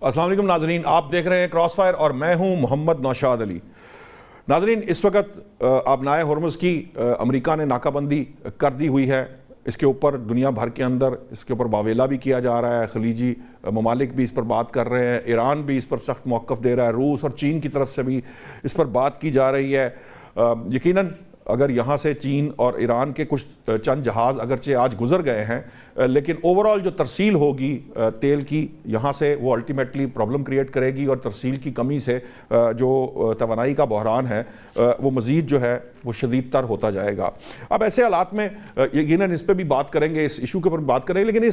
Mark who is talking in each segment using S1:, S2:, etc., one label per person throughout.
S1: अस्सलाम वालेकुम नाजरीन, आप देख रहे हैं क्रॉस फायर और मैं हूं मोहम्मद नौशाद अली। नाजरीन, इस वक्त आबनाए हुर्मुज़ की अमेरिका ने नाकाबंदी कर दी हुई है। इसके ऊपर दुनिया भर के अंदर इसके ऊपर वावेला भी किया जा रहा है। खलीजी ममालिक भी इस पर बात कर रहे हैं, ईरान भी इस पर सख्त मौक़िफ़ दे रहा है, रूस और चीन की तरफ से भी इस पर बात की जा रही है। यकीनन अगर यहाँ से चीन और ईरान के कुछ चंद जहाज़ अगरचे आज गुजर गए हैं, लेकिन ओवरऑल जो तरसील होगी तेल की यहाँ से, वो अल्टीमेटली प्रॉब्लम क्रिएट करेगी और तरसील की कमी से जो तवानाई का बहरान है वो मज़ीद जो है वो शदीद तर होता जाएगा। अब ऐसे हालात में यकीनन इस पर भी बात करेंगे, इस इशू के ऊपर भी बात करेंगे, लेकिन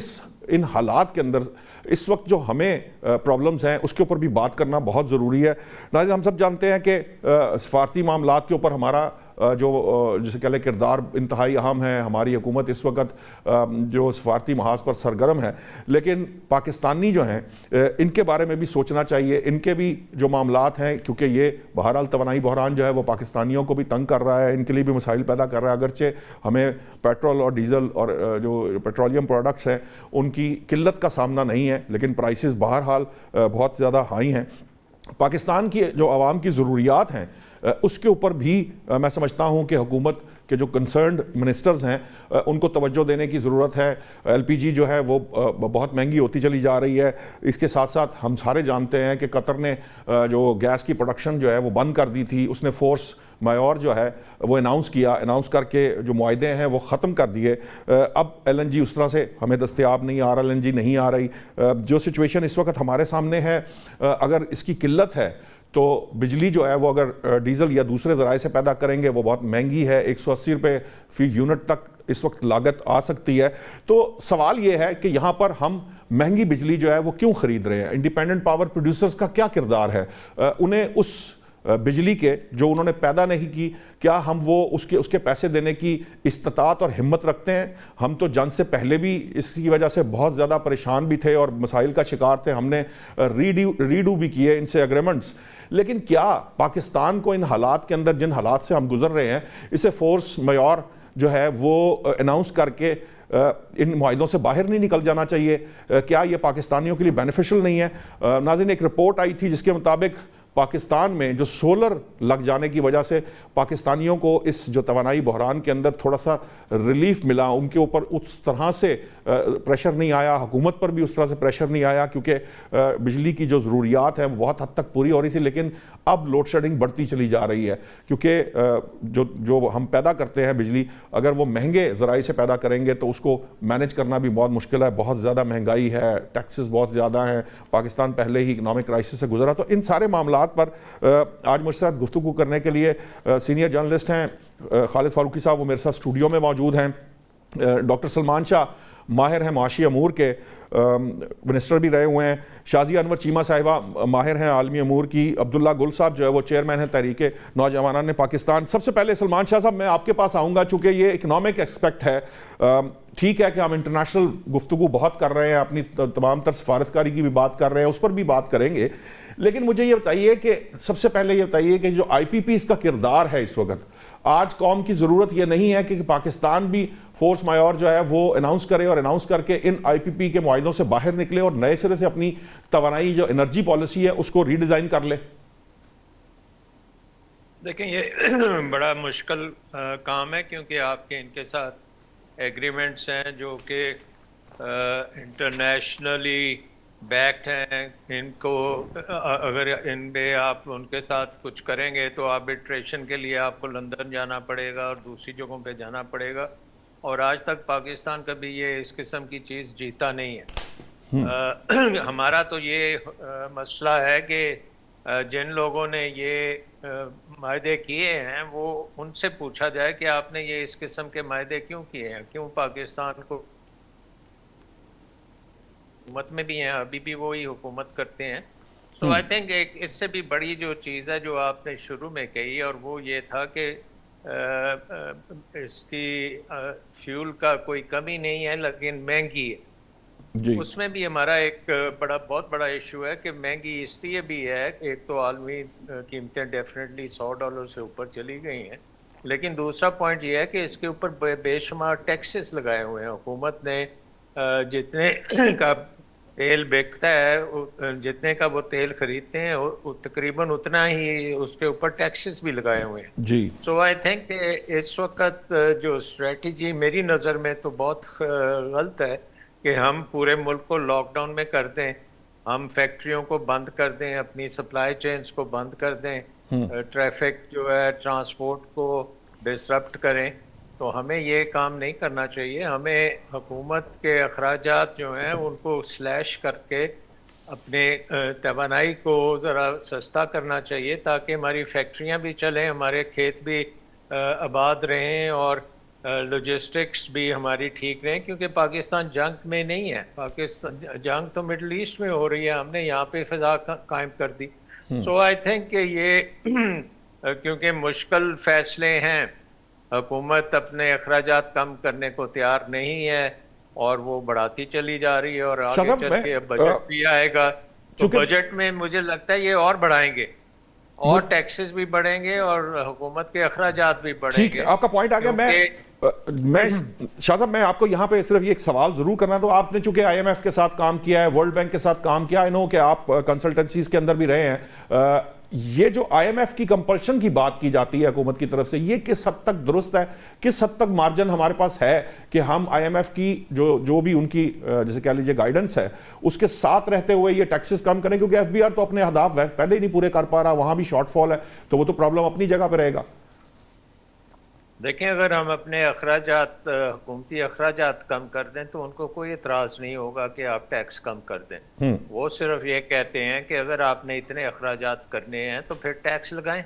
S1: इन हालात के अंदर इस वक्त जो हमें प्रॉब्लम्स हैं उसके ऊपर भी बात करना बहुत ज़रूरी है। नाज़रीन, हम सब जानते हैं कि सफारती मामलात के ऊपर हमारा जो जिसे कह लें किरदार इंतहाई अहम है। हमारी हुकूमत इस वक्त जो सफारती महाज पर सरगर्म है, लेकिन पाकिस्तानी जो हैं इनके बारे में भी सोचना चाहिए। इनके भी जो मामलात हैं, क्योंकि ये बहरहाल तवानाई बहरान जो है वो पाकिस्तानियों को भी तंग कर रहा है, इनके लिए भी मसाइल पैदा कर रहा है। अगरचे हमें पेट्रोल और डीज़ल और जो पेट्रोलियम प्रोडक्ट्स हैं उनकी किल्लत का सामना नहीं है, लेकिन प्राइसेस बहरहाल बहुत ज़्यादा हाई हैं। पाकिस्तान की जो आवाम की ज़रूरियात हैं उसके ऊपर भी मैं समझता हूँ कि हुकूमत के जो कंसर्न्ड मिनिस्टर्स हैं उनको तवज्जो देने की ज़रूरत है। LPG जो है वो बहुत महंगी होती चली जा रही है। इसके साथ साथ हम सारे जानते हैं कि कतर ने जो गैस की प्रोडक्शन जो है वो बंद कर दी थी। उसने फोर्स मायोर जो है वो अनाउंस करके जो मुआहदे हैं वो ख़त्म कर दिए। अब LNG उस तरह से हमें दस्तयाब नहीं आ रहा, LNG नहीं आ रही। जो सिचुएशन इस वक्त हमारे सामने है, अगर इसकी किल्लत है तो बिजली जो है वो अगर डीज़ल या दूसरे ज़राए से पैदा करेंगे वो बहुत महंगी है। 180 रुपये फ़ी यूनिट तक इस वक्त लागत आ सकती है। तो सवाल ये है कि यहाँ पर हम महंगी बिजली जो है वो क्यों ख़रीद रहे हैं? इंडिपेंडेंट पावर प्रोड्यूसर्स का क्या किरदार है? उन्हें उस बिजली के जो उन्होंने पैदा नहीं की, क्या हम वो उसके पैसे देने की इस्तात और हिम्मत रखते हैं? हम तो जंग से पहले भी इसकी वजह से बहुत ज़्यादा परेशान भी थे और मसाइल का शिकार थे। हमने रीडू भी किए इनसे एग्रीमेंट्स, लेकिन क्या पाकिस्तान को इन हालात के अंदर, जिन हालात से हम गुजर रहे हैं, इसे फोर्स मायोर जो है वो अनाउंस करके इन मुआहिदों से बाहर नहीं निकल जाना चाहिए? क्या ये पाकिस्तानियों के लिए बेनिफिशियल नहीं है? नाज़रीन, एक रिपोर्ट आई थी जिसके मुताबिक पाकिस्तान में जो सोलर लग जाने की वजह से पाकिस्तानियों को इस जो तवानाई बहरान के अंदर थोड़ा सा रिलीफ मिला। उनके ऊपर उस तरह से प्रेशर नहीं आया, हुकूमत पर भी उस तरह से प्रेशर नहीं आया, क्योंकि बिजली की जो ज़रूरियात हैं वो बहुत हद तक पूरी हो रही थी। लेकिन अब लोड शेडिंग बढ़ती चली जा रही है, क्योंकि जो हम पैदा करते हैं बिजली, अगर वो महंगे ज़राए से पैदा करेंगे तो उसको मैनेज करना भी बहुत मुश्किल है। बहुत ज़्यादा महंगाई है, टैक्सेस बहुत ज़्यादा हैं, पाकिस्तान पहले ही इकनॉमिक क्राइसिस से गुजरा। तो इन सारे मामलात पर आज मुझसे साथ गुफ्तगू करने के लिए सीनियर जर्नलिस्ट हैं खालिद फारूकी साहब, वो मेरे साथ स्टूडियो में मौजूद हैं। डॉक्टर सलमान शाह माहिर हैं माशी अमूर के, मिनिस्टर भी रहे हुए हैं। शाजिया अनवर चीमा साहिबा माहिर हैं आलमी अमूर की। अब्दुल्ला गुल साहब जो है वो चेयरमैन हैं तहरीके नौजवानान पाकिस्तान। सबसे पहले सलमान शाह साहब, मैं आपके पास आऊँगा, चूँकि ये इकनॉमिक एस्पेक्ट है। ठीक है कि हम इंटरनेशनल गुफ्तगू बहुत कर रहे हैं, अपनी तमाम तर सफारतकारी की भी बात कर रहे हैं, उस पर भी बात करेंगे, लेकिन मुझे ये बताइए कि सबसे पहले ये बताइए कि जो IPPs का किरदार है इस वक्त, आज कौम की ज़रूरत ये नहीं है कि पाकिस्तान भी फोर्स मायोर जो है वो अनाउंस करे और अनाउंस करके इन IPP के मुआहिदों से बाहर निकले और नए सिरे से अपनी तवानाई जो एनर्जी पॉलिसी है उसको रीडिज़ाइन कर ले?
S2: देखें, ये बड़ा मुश्किल काम है, क्योंकि आपके इनके साथ एग्रीमेंट्स हैं जो कि इंटरनेशनली बैक्ड हैं। इनको अगर इनमें आप उनके साथ कुछ करेंगे तो आर्बिट्रेशन के लिए आपको लंदन जाना पड़ेगा और दूसरी जगहों पे जाना पड़ेगा, और आज तक पाकिस्तान कभी ये इस किस्म की चीज़ जीता नहीं है। हमारा तो ये मसला है कि जिन लोगों ने ये मायदे किए हैं वो उनसे पूछा जाए कि आपने ये इस किस्म के मायदे क्यों किए हैं, क्यों पाकिस्तान को हुकूमत में भी हैं, अभी भी वही हुकूमत करते हैं। सो आई थिंक एक इससे भी बड़ी जो चीज़ है जो आपने शुरू में कही, और वो ये था कि इसकी फ्यूल का कोई कमी नहीं है लेकिन महंगी है। उसमें भी हमारा एक बहुत बड़ा इशू है कि महंगी इसलिए भी है, एक तो आलमी कीमतें डेफिनेटली $100 से ऊपर चली गई हैं, लेकिन दूसरा पॉइंट ये है कि इसके ऊपर बेशुमार टैक्सेस लगाए हुए हैं हुकूमत ने। जितने का तेल बिकता है, जितने का वो तेल खरीदते हैं तकरीबन उतना ही उसके ऊपर टैक्सेस भी लगाए हुए हैं।
S1: जी।
S2: सो आई थिंक इस वक्त जो स्ट्रेटजी मेरी नज़र में तो बहुत गलत है कि हम पूरे मुल्क को लॉकडाउन में कर दें, हम फैक्ट्रियों को बंद कर दें, अपनी सप्लाई चेन्स को बंद कर दें, ट्रैफिक जो है ट्रांसपोर्ट को डिसरप्ट करें। तो हमें ये काम नहीं करना चाहिए। हमें हुकूमत के अखराजात जो हैं उनको स्लैश करके अपने तवानाई को ज़रा सस्ता करना चाहिए, ताकि हमारी फैक्ट्रियां भी चलें, हमारे खेत भी आबाद रहें और लॉजिस्टिक्स भी हमारी ठीक रहें। क्योंकि पाकिस्तान जंग में नहीं है, पाकिस्तान जंग तो मिडल ईस्ट में हो रही है, हमने यहाँ पे फ़िज़ा कायम कर दी। सो आई थिंक कि ये क्योंकि मुश्किल फ़ैसले हैं, हुकूमत अपने अखराजात कम करने को तैयार नहीं है और वो बढ़ाती चली जा रही है, और
S1: शाह
S2: आगे
S1: साहब,
S2: चल के अब बजट भी आएगा तो
S1: चूंकि
S2: बजट में मुझे लगता है ये और बढ़ाएंगे, और टैक्सेस भी बढ़ेंगे और हुकूमत के अखराजात भी
S1: ठीक है,
S2: बढ़ेंगे।
S1: आपका पॉइंट आ गया।
S2: क्योंकि
S1: मैं शाह साहब, मैं आपको यहां पे सिर्फ ये एक सवाल जरूर करना, तो आपने चूंकि आईएमएफ के साथ काम किया है, वर्ल्ड बैंक के साथ काम किया, आई नो कि आप कंसल्टेंसीज के अंदर भी रहे हैं, ये जो आईएमएफ की कंपल्शन की बात की जाती है हुकूमत की तरफ से, ये किस हद तक दुरुस्त है? किस हद तक मार्जिन हमारे पास है कि हम आईएमएफ की जो भी उनकी जैसे कह लीजिए गाइडेंस है उसके साथ रहते हुए ये टैक्सेस कम करें? क्योंकि एफबीआर तो अपने अहदाफ पहले ही नहीं पूरे कर पा रहा, वहां भी शॉर्टफॉल है, तो वो तो प्रॉब्लम अपनी जगह पर रहेगा।
S2: देखें, अगर हम अपने अखराजात हुकूमती अखराजात कम कर दें तो उनको कोई एतराज़ नहीं होगा कि आप टैक्स कम कर दें। वो सिर्फ ये कहते हैं कि अगर आपने इतने अखराजात करने हैं तो फिर टैक्स लगाएं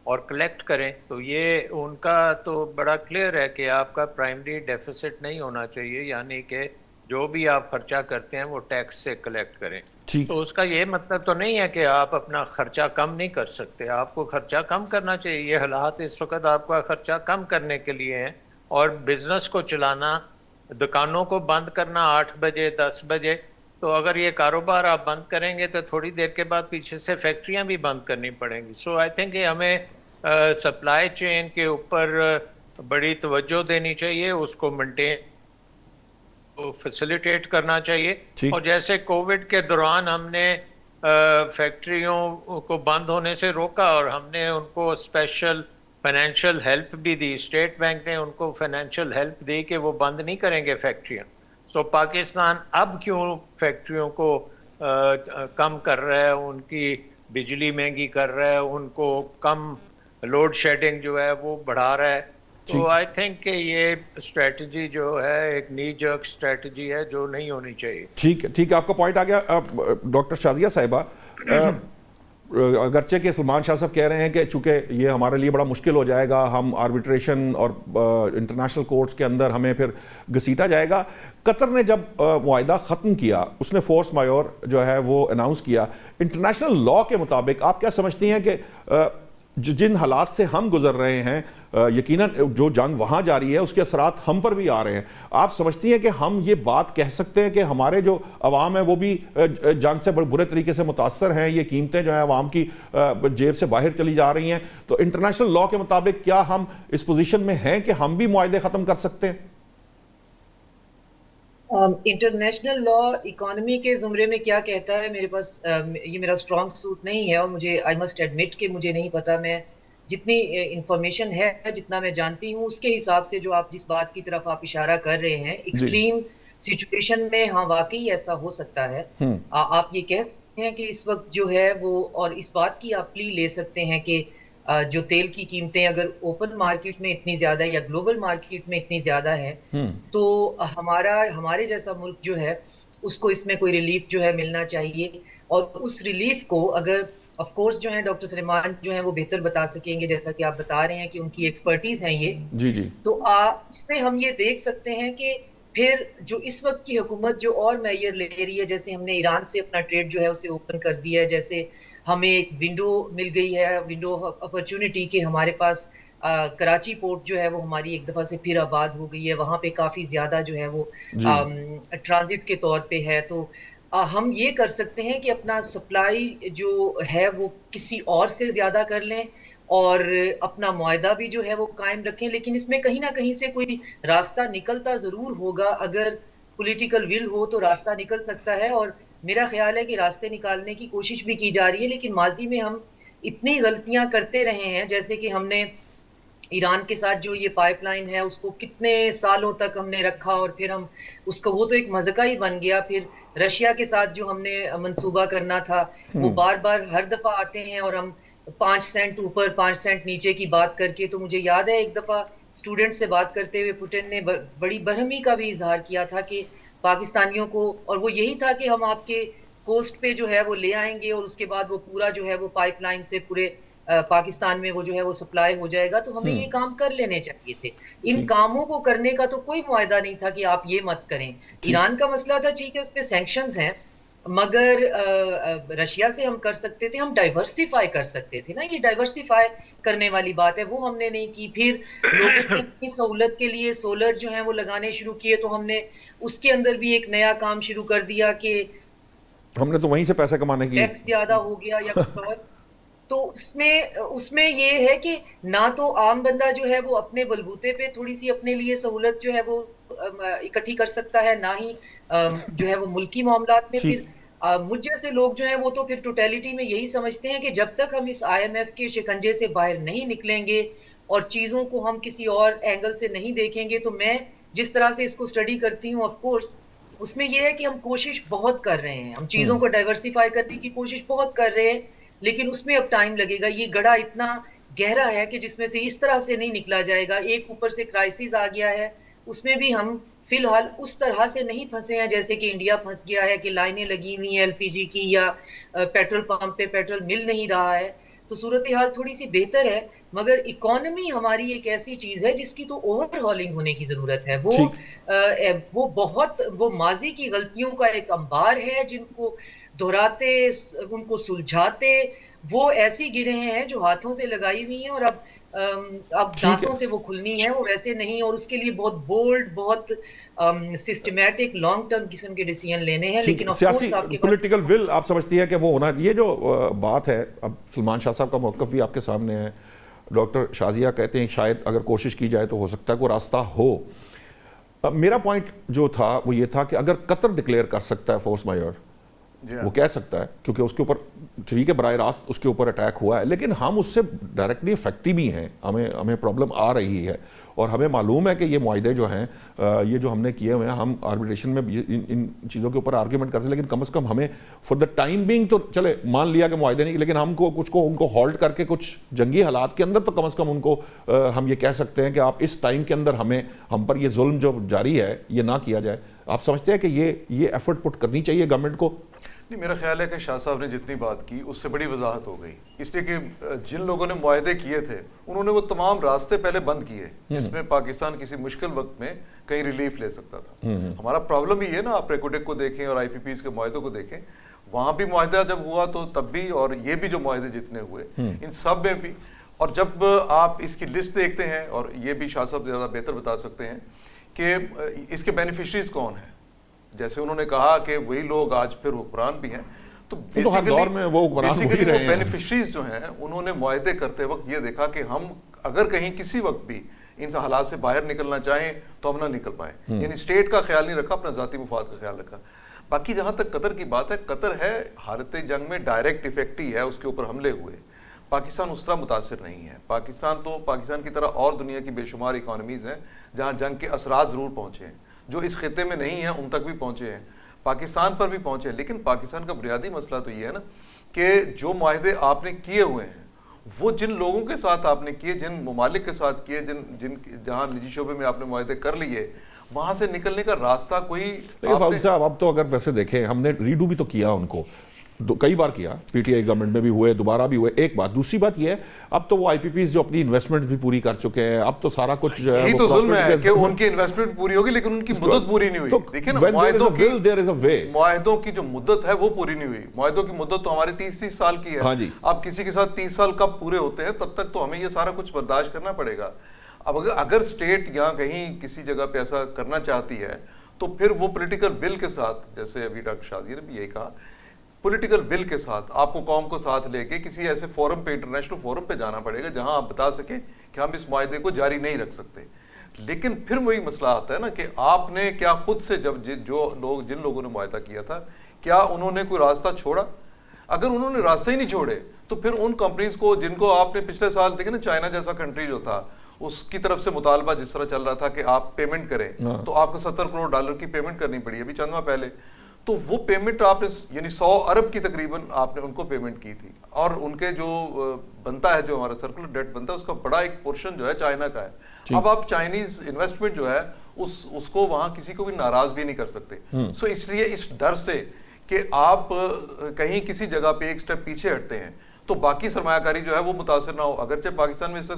S2: और कलेक्ट करें। तो ये उनका तो बड़ा क्लियर है कि आपका प्राइमरी डेफिसिट नहीं होना चाहिए, यानी कि जो भी आप खर्चा करते हैं वो टैक्स से कलेक्ट करें।
S1: ठीक।
S2: तो उसका ये मतलब तो नहीं है कि आप अपना खर्चा कम नहीं कर सकते, आपको खर्चा कम करना चाहिए। ये हालात इस वक्त आपका खर्चा कम करने के लिए हैं, और बिजनेस को चलाना, दुकानों को बंद करना 8 बजे 10 बजे, तो अगर ये कारोबार आप बंद करेंगे तो थोड़ी देर के बाद पीछे से फैक्ट्रियां भी बंद करनी पड़ेंगी। सो आई थिंक हमें सप्लाई चेन के ऊपर बड़ी तवज्जो देनी चाहिए, उसको मेंटेन फैसिलिटेट करना चाहिए। और जैसे कोविड के दौरान हमने फैक्ट्रियों को बंद होने से रोका और हमने उनको स्पेशल फाइनेंशियल हेल्प भी दी, स्टेट बैंक ने उनको फाइनेंशियल हेल्प दी कि वो बंद नहीं करेंगे फैक्ट्रियां। सो पाकिस्तान अब क्यों फैक्ट्रियों को कम कर रहा है, उनकी बिजली महंगी कर रहा है, उनको कम लोड शेडिंग जो है वो बढ़ा रहा है? तो आई थिंक कि ये स्ट्रेटजी जो है एक नी जर्क स्ट्रेटजी है जो नहीं होनी चाहिए।
S1: ठीक है, ठीक है, आपका पॉइंट आ गया। डॉक्टर शाजिया साहिबा, अगरचे के सलमान शाह साहब कह रहे हैं कि चूंकि ये हमारे लिए बड़ा मुश्किल हो जाएगा, हम आर्बिट्रेशन और इंटरनेशनल कोर्ट्स के अंदर हमें फिर घसीटा जाएगा। कतर ने जब मुआहिदा ख़त्म किया, उसने फोर्स मायोर जो है वो अनाउंस किया। इंटरनेशनल लॉ के मुताबिक आप क्या समझती हैं कि जिन हालात से हम गुजर रहे हैं, यकीनन जो जंग वहाँ जारी है उसके असरात हम पर भी आ रहे हैं, आप समझती हैं कि हम ये बात कह सकते हैं कि हमारे जो अवाम है वो भी जंग से बड़े बुरे तरीके से मुतासर हैं, ये कीमतें जो है अवाम की जेब से बाहर चली जा रही हैं? तो इंटरनेशनल लॉ के मुताबिक क्या हम इस पोजीशन में हैं कि हम भी मुआहदे ख़त्म कर सकते हैं?
S3: इंटरनेशनल लॉ इकोनॉमी के ज़ुमरे में क्या कहता है, मेरे पास ये मेरा स्ट्रॉन्ग सूट नहीं है, और मुझे आई मस्ट एडमिट कि मुझे नहीं पता। मैं जितनी इंफॉर्मेशन है, जितना मैं जानती हूँ, उसके हिसाब से जो आप जिस बात की तरफ आप इशारा कर रहे हैं, एक्सट्रीम सिचुएशन में हाँ वाकई ऐसा हो सकता है। आप ये कह सकते हैं कि इस वक्त जो है वो, और इस बात की आप प्ली ले सकते हैं कि जो तेल की कीमतें अगर ओपन मार्केट में इतनी ज्यादा या ग्लोबल मार्केट में इतनी ज्यादा है, तो हमारे जैसा मुल्क जो है उसको इसमें कोई रिलीफ जो है मिलना चाहिए। और उस रिलीफ को अगर ऑफ कोर्स जो है डॉक्टर सलेमान जो है वो बेहतर बता सकेंगे, जैसा कि आप बता रहे हैं कि उनकी एक्सपर्टीज है ये।
S1: जी जी।
S3: तो इसमें हम ये देख सकते हैं कि फिर जो इस वक्त की हुकूमत जो और मैयर ले रही है, जैसे हमने ईरान से अपना ट्रेड जो है उसे ओपन कर दिया है, जैसे हमें एक विंडो मिल गई है, विंडो अपॉर्चुनिटी के हमारे पास कराची पोर्ट जो है वो हमारी एक दफ़ा से फिर आबाद हो गई है, वहाँ पे काफ़ी ज़्यादा जो है वो ट्रांजिट के तौर पे है। तो हम ये कर सकते हैं कि अपना सप्लाई जो है वो किसी और से ज़्यादा कर लें और अपना मुआहदा भी जो है वो कायम रखें, लेकिन इसमें कहीं ना कहीं से कोई रास्ता निकलता ज़रूर होगा। अगर पॉलिटिकल विल हो तो रास्ता निकल सकता है, और मेरा ख्याल है कि रास्ते निकालने की कोशिश भी की जा रही है, लेकिन माजी में हम इतनी गलतियां करते रहे हैं, जैसे कि हमने ईरान के साथ जो ये पाइपलाइन है उसको कितने सालों तक हमने रखा और फिर हम उसको, वो तो एक मज़ाक़ ही बन गया। फिर रशिया के साथ जो हमने मंसूबा करना था, वो बार बार हर दफ़ा आते हैं और हम 5 सेंट ऊपर 5 सेंट नीचे की बात करके। तो मुझे याद है एक दफ़ा स्टूडेंट से बात करते हुए पुतिन ने बड़ी बरहमी का भी इजहार किया था कि पाकिस्तानियों को, और वो यही था कि हम आपके कोस्ट पे जो है वो ले आएंगे और उसके बाद वो पूरा जो है वो पाइपलाइन से पूरे पाकिस्तान में वो जो है वो सप्लाई हो जाएगा। तो हमें ये काम कर लेने चाहिए थे। इन
S1: जी
S3: कामों को करने का तो कोई मुआयदा नहीं था कि आप ये मत करें।
S1: ठीक।
S3: ईरान का मसला था, ठीक है, उस पे सैंक्शंस हैं, मगर रशिया से हम कर सकते थे, हम डाइवर्सिफाई कर सकते थे ना। ये डाइवर्सिफाई करने वाली बात है, वो हमने नहीं की। फिर लोगों की अपनी सहूलत के लिए सोलर जो है वो लगाने शुरू किए, तो हमने उसके अंदर भी एक नया काम शुरू कर दिया कि
S1: हमने तो वहीं से पैसे कमाने की।
S3: टैक्स ज्यादा हो गया या कुछ और। तो उसमें उसमें ये है कि ना तो आम बंदा जो है वो अपने बलबूते पे थोड़ी सी अपने लिए सहूलत जो है वो इकट्ठी कर सकता है, ना ही जो है वो मुल्की मामलात में। फिर
S1: ठीक।
S3: मुझ जैसे लोग जो हैं वो तो फिर टोटलिटी में यही समझते हैं कि जब तक हम इस IMF के शिकंजे से बाहर नहीं निकलेंगे और चीजों को हम किसी और एंगल से नहीं देखेंगे, तो मैं जिस तरह से इसको स्टडी करती हूँ, ऑफ कोर्स उसमें यह है कि हम कोशिश बहुत कर रहे हैं, हम चीजों को डाइवर्सिफाई करने की कोशिश बहुत कर रहे हैं, लेकिन उसमें अब टाइम लगेगा। ये गड़ा इतना गहरा है कि जिसमें से इस तरह से नहीं निकला जाएगा। एक ऊपर से क्राइसिस आ गया है, उसमें भी हम फिलहाल उस तरह से नहीं फंसे हैं जैसे कि इंडिया फंस गया है कि लाइनें लगी हुई हैं LPG की, या पेट्रोल पंप पे पेट्रोल मिल नहीं रहा है। तो सूरत हाल थोड़ी सी बेहतर है, मगर इकोनॉमी हमारी एक ऐसी चीज है जिसकी तो ओवरहॉलिंग होने की जरूरत है।
S1: ठीक।
S3: वो बहुत, वो माजी की गलतियों का एक अंबार है, जिनको दोहराते, उनको सुलझाते वो ऐसी गिरे हैं जो हाथों से लगाई हुई हैं, और अब
S1: ठीक
S3: दांतों
S1: है।
S3: से वो खुलनी है, और वैसे नहीं। और उसके लिए बहुत बोल्ड, बहुत सिस्टमैटिक, लॉन्ग टर्म किस्म के डिसीजन लेने हैं।
S1: ठीक।
S3: लेकिन ऑफ
S1: सियासी
S3: कोर्स आपके पास
S1: पॉलिटिकल विल आप समझती है कि वो होना, ये जो बात है, अब सलमान शाह साहब का मौक़िफ़ भी आपके सामने है। डॉक्टर शाजिया कहते हैं शायद अगर कोशिश की जाए तो हो सकता है कोई रास्ता हो। मेरा पॉइंट जो था वो ये था कि अगर कतर डिक्लेयर कर सकता है फोर्स मायोर, वो कह सकता है, क्योंकि उसके ऊपर ठीक है बराह रास्त उसके ऊपर अटैक हुआ है, लेकिन हम उससे डायरेक्टली इफेक्टिव भी हैं। हमें प्रॉब्लम आ रही है और हमें मालूम है कि ये मुआहदे जो हैं, ये जो हमने किए हुए हैं, हम आर्बिट्रेशन में इन चीज़ों के ऊपर आर्ग्यूमेंट कर सकते हैं, लेकिन कम से कम हमें फॉर द टाइम बीइंग तो चले मान लिया कि मुआहदे नहीं, लेकिन हमको कुछ को उनको हॉल्ट करके कुछ जंगी हालात के अंदर तो कम से कम उनको हम ये कह सकते हैं कि आप इस टाइम के अंदर हम पर ये जुल्म जो जारी है ये ना किया जाए। आप समझते हैं कि ये एफर्ट पुट करनी चाहिए गवर्नमेंट को?
S4: नहीं, मेरा ख्याल है कि शाह साहब ने जितनी बात की उससे बड़ी वजाहत हो गई, इसलिए कि जिन लोगों ने मुआहदे किए थे उन्होंने वो तमाम रास्ते पहले बंद किए जिसमें पाकिस्तान किसी मुश्किल वक्त में कहीं रिलीफ ले सकता था। हमारा प्रॉब्लम ही है ना, आप रेकोडेक को देखें और IPPs के मुआहदों को देखें, वहां भी मुआहदा जब हुआ तो तब भी, और ये भी जो मुआहदे जितने हुए इन सब में भी, और जब आप इसकी लिस्ट देखते हैं, और ये भी शाह साहब ज़्यादा बेहतर बता सकते हैं कि इसके बेनिफिशरीज कौन हैं। जैसे उन्होंने कहा कि वही लोग आज फिर हुक्मरान भी हैं, तो बेसिकली वो बेनिफिशरीज जो हैं उन्होंने मुआहदे करते वक्त ये देखा कि हम अगर कहीं किसी वक्त भी इन हालात से बाहर निकलना चाहें तो हम ना निकल पाए, यानी स्टेट का ख्याल नहीं रखा, अपना जाती मुफाद का ख्याल रखा। बाकी जहां तक कतर की बात है, कतर है हालत जंग में डायरेक्ट इफेक्ट ही है, उसके ऊपर हमले हुए। पाकिस्तान उस तरह मुतासिर नहीं है। पाकिस्तान की तरह और दुनिया की बेशुमार इकॉनमीज हैं जहां जंग के असरात जरूर पहुंचे हैं, जो इस खिते में नहीं है उन तक भी पहुंचे हैं, पाकिस्तान पर भी पहुंचे हैं। लेकिन पाकिस्तान का बुनियादी मसला तो ये है ना कि जो मुआहदे आपने किए हुए हैं वो जिन लोगों के साथ आपने किए, जिन ममालिक के साथ किए, जहां निजी शोबे में आपने मुआहदे कर लिए, वहां से निकलने का रास्ता कोई।
S1: फारूक साहब, अब तो अगर वैसे देखें, हमने रीडू भी तो किया उनको, कई बार किया, PTI गवर्नमेंट में भी हुए, दोबारा भी हुए। एक बात, दूसरी बात यह है अब तो वो IPPs जो अपनी इन्वेस्टमेंट भी पूरी कर चुके हैं, अब तो सारा कुछ जो है,
S4: यही तो जुल्म है कि उनकी इन्वेस्टमेंट पूरी होगी लेकिन उनकी मुद्दत पूरी नहीं हुई।
S1: तो
S4: देखिए ना,
S1: मुआहदों
S4: की जो मुद्दत है वो पूरी नहीं हुई। मुआहदों की मुद्दत तो हमारी 30 साल की है।
S1: हाँ जी।
S4: अब किसी के साथ 30 साल कब पूरे होते हैं, तब तक तो हमें ये सारा कुछ बर्दाश्त करना पड़ेगा। अब अगर स्टेट यहाँ कहीं किसी जगह पे ऐसा करना चाहती है तो फिर वो पॉलिटिकल विल के साथ, जैसे अभी डॉक्टर शाजिया ने भी यही कहा, पॉलिटिकल विल के साथ आपको कौम को साथ लेके किसी ऐसे फोरम पे, इंटरनेशनल फोरम पे जाना पड़ेगा जहां आप बता सके कि हम इस मुआहदे को जारी नहीं रख सकते। लेकिन फिर वही मसला आता है ना कि आपने क्या खुद से, जब जिन लोगों ने मुआहदा किया था, क्या उन्होंने कोई रास्ता छोड़ा? अगर उन्होंने रास्ते ही नहीं छोड़े तो फिर उन कंपनीज को, जिनको आपने पिछले साल देखे ना, चाइना जैसा कंट्री जो था, उसकी तरफ से मुतालबा जिस तरह चल रहा था कि आप पेमेंट करें, तो आपको $70 करोड़ की पेमेंट करनी पड़ी अभी चंद माह पहले। तो वो पेमेंट आपने, यानी 100 अरब की तकरीबन आपने उनको पेमेंट की थी, और उनके जो बनता है, जो हमारा सर्कुलर डेट बनता है, उसका बड़ा एक पोर्शन जो है चाइना का है। अब आप चाइनीज इन्वेस्टमेंट जो है उसको वहां किसी को भी नाराज भी नहीं कर सकते। सो इसलिए इस डर से कि आप कहीं किसी जगह पे एक स्टेप पीछे हटते हैं तो बाकी सरमायाकारी जो है वो मुतासर ना हो। अगरचे पाकिस्तान में इस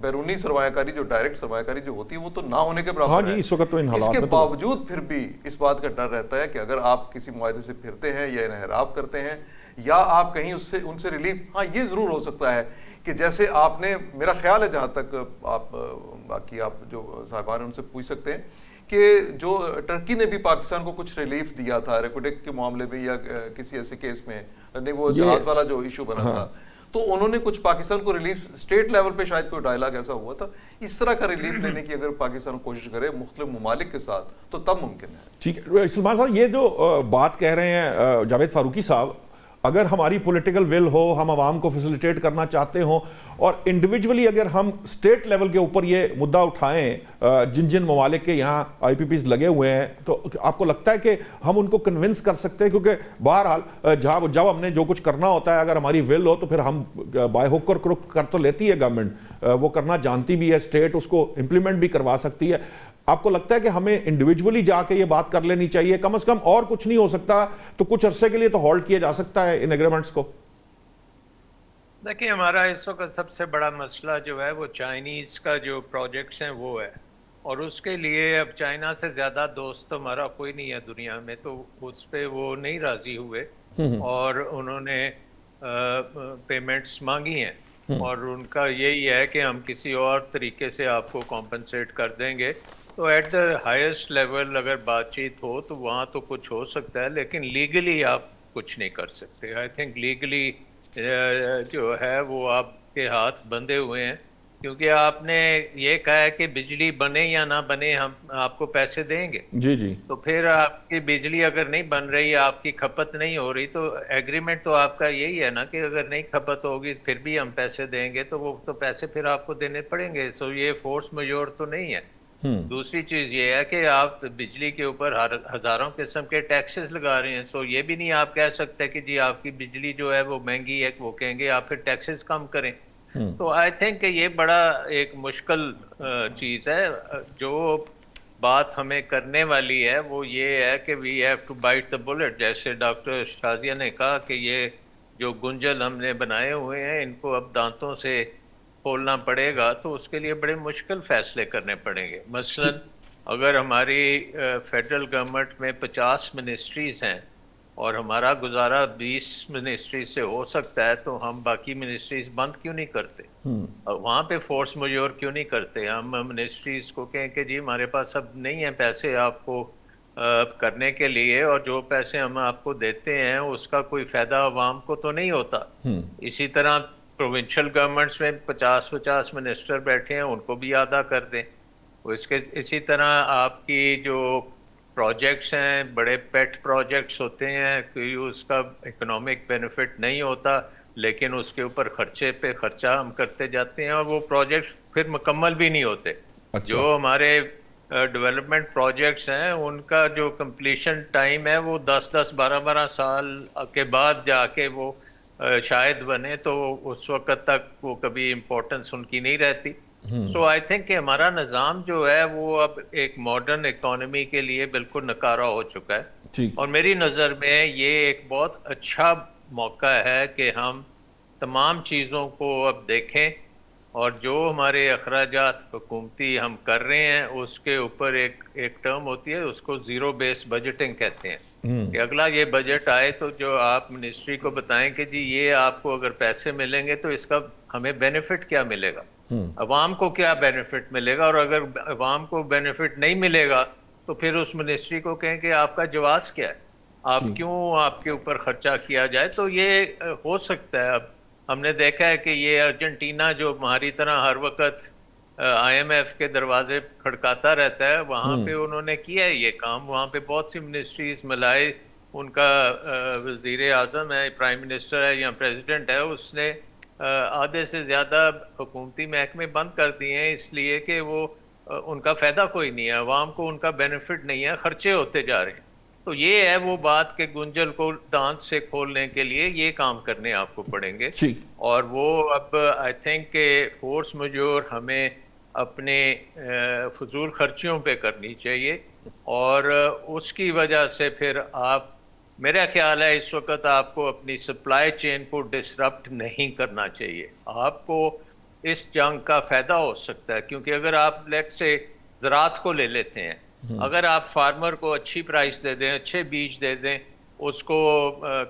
S4: बैरूनी सरमायाकारी, जो डायरेक्ट सरमायाकारी जो होती है, वो तो ना होने के बराबर है।
S1: इस वक्त तो इन हालात
S4: इसके
S1: में तो
S4: बावजूद फिर भी इस बात का डर रहता है कि अगर आप किसी मुआहदे से फिरते हैं या इनहराफ करते हैं या आप कहीं उससे उनसे रिलीफ, हाँ ये जरूर हो सकता है कि जैसे आपने, मेरा ख्याल है जहां तक आप बाकी आप जो साहिबान हैं उनसे पूछ सकते हैं कि जो टर्की ने भी पाकिस्तान को कुछ रिलीफ दिया था रेकोडेक के मामले में या किसी ऐसे केस में, नहीं वो जहाज वाला जो इशू बना था, तो उन्होंने कुछ पाकिस्तान को रिलीफ, स्टेट लेवल पे शायद कोई डायलॉग ऐसा हुआ था। इस तरह का रिलीफ लेने की अगर पाकिस्तान कोशिश करे मुख्तलिफ ममालिक के साथ तो तब मुमकिन है।
S1: ठीक है सलमान साहब, ये जो बात कह रहे हैं जावेद फारूकी साहब, अगर हमारी पॉलिटिकल विल हो, हम आवाम को फैसिलिटेट करना चाहते हो और इंडिविजुअली अगर हम स्टेट लेवल के ऊपर ये मुद्दा उठाएं, जिन जिन ममालिक के यहाँ आईपीपीज लगे हुए हैं, तो आपको लगता है कि हम उनको कन्विंस कर सकते हैं? क्योंकि बहरहाल जब हमने जो कुछ करना होता है, अगर हमारी विल हो तो फिर हम बाय हुक और क्रुक कर तो लेती है गवर्नमेंट, वो करना जानती भी है, स्टेट उसको इम्प्लीमेंट भी करवा सकती है। आपको लगता है कि हमें इंडिविजुअली जाके ये बात कर लेनी चाहिए कम से कम, और कुछ नहीं हो सकता तो कुछ अरसे के लिए तो होल्ड किया जा सकता है इन एग्रीमेंट्स को?
S2: देखिए, हमारा इस वक्त सबसे बड़ा मसला जो है वो चाइनीज़ का जो प्रोजेक्ट्स हैं वो है, और उसके लिए अब चाइना से ज़्यादा दोस्त तो हमारा कोई नहीं है दुनिया में, तो उस पर वो नहीं राज़ी हुए और उन्होंने पेमेंट्स मांगी हैं और उनका यही है कि हम किसी और तरीके से आपको कॉम्पनसेट कर देंगे। तो एट द हाईएस्ट लेवल अगर बातचीत हो तो वहाँ तो कुछ हो सकता है, लेकिन लीगली आप कुछ नहीं कर सकते। आई थिंक लीगली जो है वो आपके हाथ बंधे हुए हैं, क्योंकि आपने ये कहा है कि बिजली बने या ना बने हम आपको पैसे देंगे।
S1: जी जी।
S2: तो फिर आपकी बिजली अगर नहीं बन रही, आपकी खपत नहीं हो रही, तो एग्रीमेंट तो आपका यही है ना कि अगर नहीं खपत होगी फिर भी हम पैसे देंगे, तो वो तो पैसे फिर आपको देने पड़ेंगे। सो ये फोर्स मेजोर तो नहीं है। दूसरी चीज ये है कि आप बिजली के ऊपर हजारों किस्म के टैक्सेस लगा रहे हैं। सो ये भी नहीं आप कह सकते कि जी आपकी बिजली जो है वो महंगी है, वो कहेंगे आप फिर टैक्सेस कम करें। तो आई थिंक ये बड़ा एक मुश्किल चीज है। जो बात हमें करने वाली है वो ये है कि we have to bite the bullet, जैसे डॉक्टर शाजिया ने कहा कि ये जो गुंजल हमने बनाए हुए हैं इनको अब दांतों से खोलना पड़ेगा, तो उसके लिए बड़े मुश्किल फैसले करने पड़ेंगे। मसलन अगर हमारी फेडरल गवर्नमेंट में 50 मिनिस्ट्रीज हैं और हमारा गुजारा 20 मिनिस्ट्रीज से हो सकता है, तो हम बाकी मिनिस्ट्रीज बंद क्यों नहीं करते? वहाँ पे फोर्स मेजोर क्यों नहीं करते? हम मिनिस्ट्रीज को कहें कि जी हमारे पास अब नहीं है पैसे आपको करने के लिए, और जो पैसे हम आपको देते हैं उसका कोई फायदा अवाम को तो नहीं होता। इसी तरह प्रोविंशियल गवर्नमेंट्स में 50-50 मिनिस्टर बैठे हैं, उनको भी आधा कर दें। इसके इसी तरह आपकी जो प्रोजेक्ट्स हैं, बड़े पेट प्रोजेक्ट्स होते हैं, कोई उसका इकोनॉमिक बेनिफिट नहीं होता, लेकिन उसके ऊपर खर्चे पे खर्चा हम करते जाते हैं और वो प्रोजेक्ट्स फिर मुकम्मल भी नहीं होते।
S1: अच्छा।
S2: जो हमारे डेवलपमेंट प्रोजेक्ट्स हैं उनका जो कंप्लीशन टाइम है वो 10-10, 12-12 साल के बाद जाके वो शायद बने, तो उस वक्त तक वो कभी इम्पोर्टेंस उनकी नहीं रहती। सो आई थिंक कि हमारा निज़ाम जो है वो अब एक मॉडर्न इकोनॉमी के लिए बिल्कुल नकारा हो चुका है। और मेरी नज़र में ये एक बहुत अच्छा मौका है कि हम तमाम चीज़ों को अब देखें और जो हमारे अखराजात हुकूमती हम कर रहे हैं उसके ऊपर एक टर्म होती है, उसको ज़ीरो बेस बजटिंग कहते हैं। कि अगला ये बजट आए तो जो आप मिनिस्ट्री को बताएं कि जी ये आपको अगर पैसे मिलेंगे तो इसका हमें बेनिफिट क्या मिलेगा, अवाम को क्या बेनिफिट मिलेगा, और अगर अवाम को बेनिफिट नहीं मिलेगा तो फिर उस मिनिस्ट्री को कहें कि आपका जवाब क्या है, आप क्यों आपके ऊपर खर्चा किया जाए। तो ये हो सकता है। अब हमने देखा है कि ये अर्जेंटीना जो हमारी तरह हर वक्त IMF के दरवाजे खड़काता रहता है, वहाँ पे उन्होंने किया है ये काम। वहाँ पे बहुत सी मिनिस्ट्रीज, मलाई उनका वज़ीर आज़म है, प्राइम मिनिस्टर है या प्रेसिडेंट है, उसने आधे से ज़्यादा हुकूमती महकमे बंद कर दिए हैं, इसलिए कि वो उनका फ़ायदा कोई नहीं है, अवाम को उनका बेनिफिट नहीं है, खर्चे होते जा रहे हैं। तो ये है वो बात कि गुंजल को दांत से खोलने के लिए ये काम करने आपको पड़ेंगे। और वो अब आई थिंक के फोर्स मजूर हमें अपने फजूल खर्चियों पे करनी चाहिए, और उसकी वजह से फिर आप, मेरा ख्याल है इस वक्त आपको अपनी सप्लाई चेन को डिसरप्ट नहीं करना चाहिए। आपको इस जंग का फ़ायदा हो सकता है, क्योंकि अगर आप लेट से ज़राअत को ले लेते हैं, अगर आप फार्मर को अच्छी प्राइस दे दें, अच्छे बीज दे दें, उसको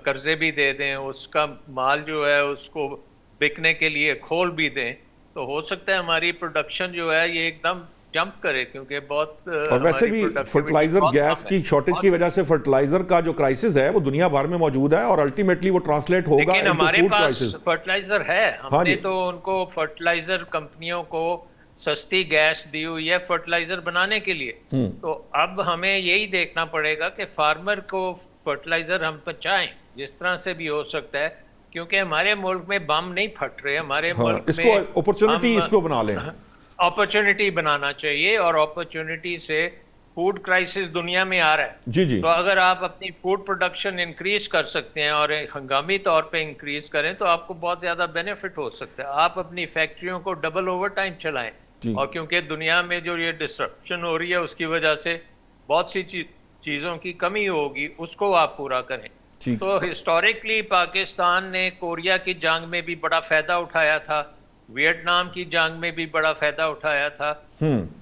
S2: कर्जे भी दे दें, उसका माल जो है उसको बिकने के लिए खोल भी दें, तो हो सकता है हमारी प्रोडक्शन जो है ये एकदम जंप करे, क्योंकि बहुत
S1: और वैसे भी फर्टिलाइजर गैस की शॉर्टेज की वजह से फर्टिलाइजर का जो क्राइसिस है वो दुनिया भर में मौजूद है, और अल्टीमेटली वो ट्रांसलेट होगा।
S2: लेकिन हमारे पास फर्टिलाइजर है, हमने तो उनको फर्टिलाइजर कंपनियों को सस्ती गैस दी हुई है फर्टिलाइजर बनाने के लिए। तो अब हमें यही देखना पड़ेगा कि फार्मर को फर्टिलाइजर हम पहुंचाएं जिस तरह से भी हो सकता है, क्योंकि हमारे मुल्क में बम नहीं फट रहे, हमारे मुल्क
S1: इसको
S2: में
S1: अपॉर्चुनिटी इसको बना लें,
S2: अपॉर्चुनिटी बनाना चाहिए, और अपॉर्चुनिटी से फूड क्राइसिस दुनिया में आ रहा है।
S1: जी।
S2: तो अगर आप अपनी फूड प्रोडक्शन इंक्रीज कर सकते हैं और हंगामी तौर पे इंक्रीज करें तो आपको बहुत ज़्यादा बेनिफिट हो सकता है। आप अपनी फैक्ट्रियों को डबल ओवर टाइम चलाएं, और क्योंकि दुनिया में जो ये डिस्ट्रप्शन हो रही है उसकी वजह से बहुत सी चीज़ों की कमी होगी, उसको आप पूरा करें। तो हिस्टोरिकली पाकिस्तान ने कोरिया की जंग में भी बड़ा फ़ायदा उठाया था, वियतनाम की जंग में भी बड़ा फ़ायदा उठाया था,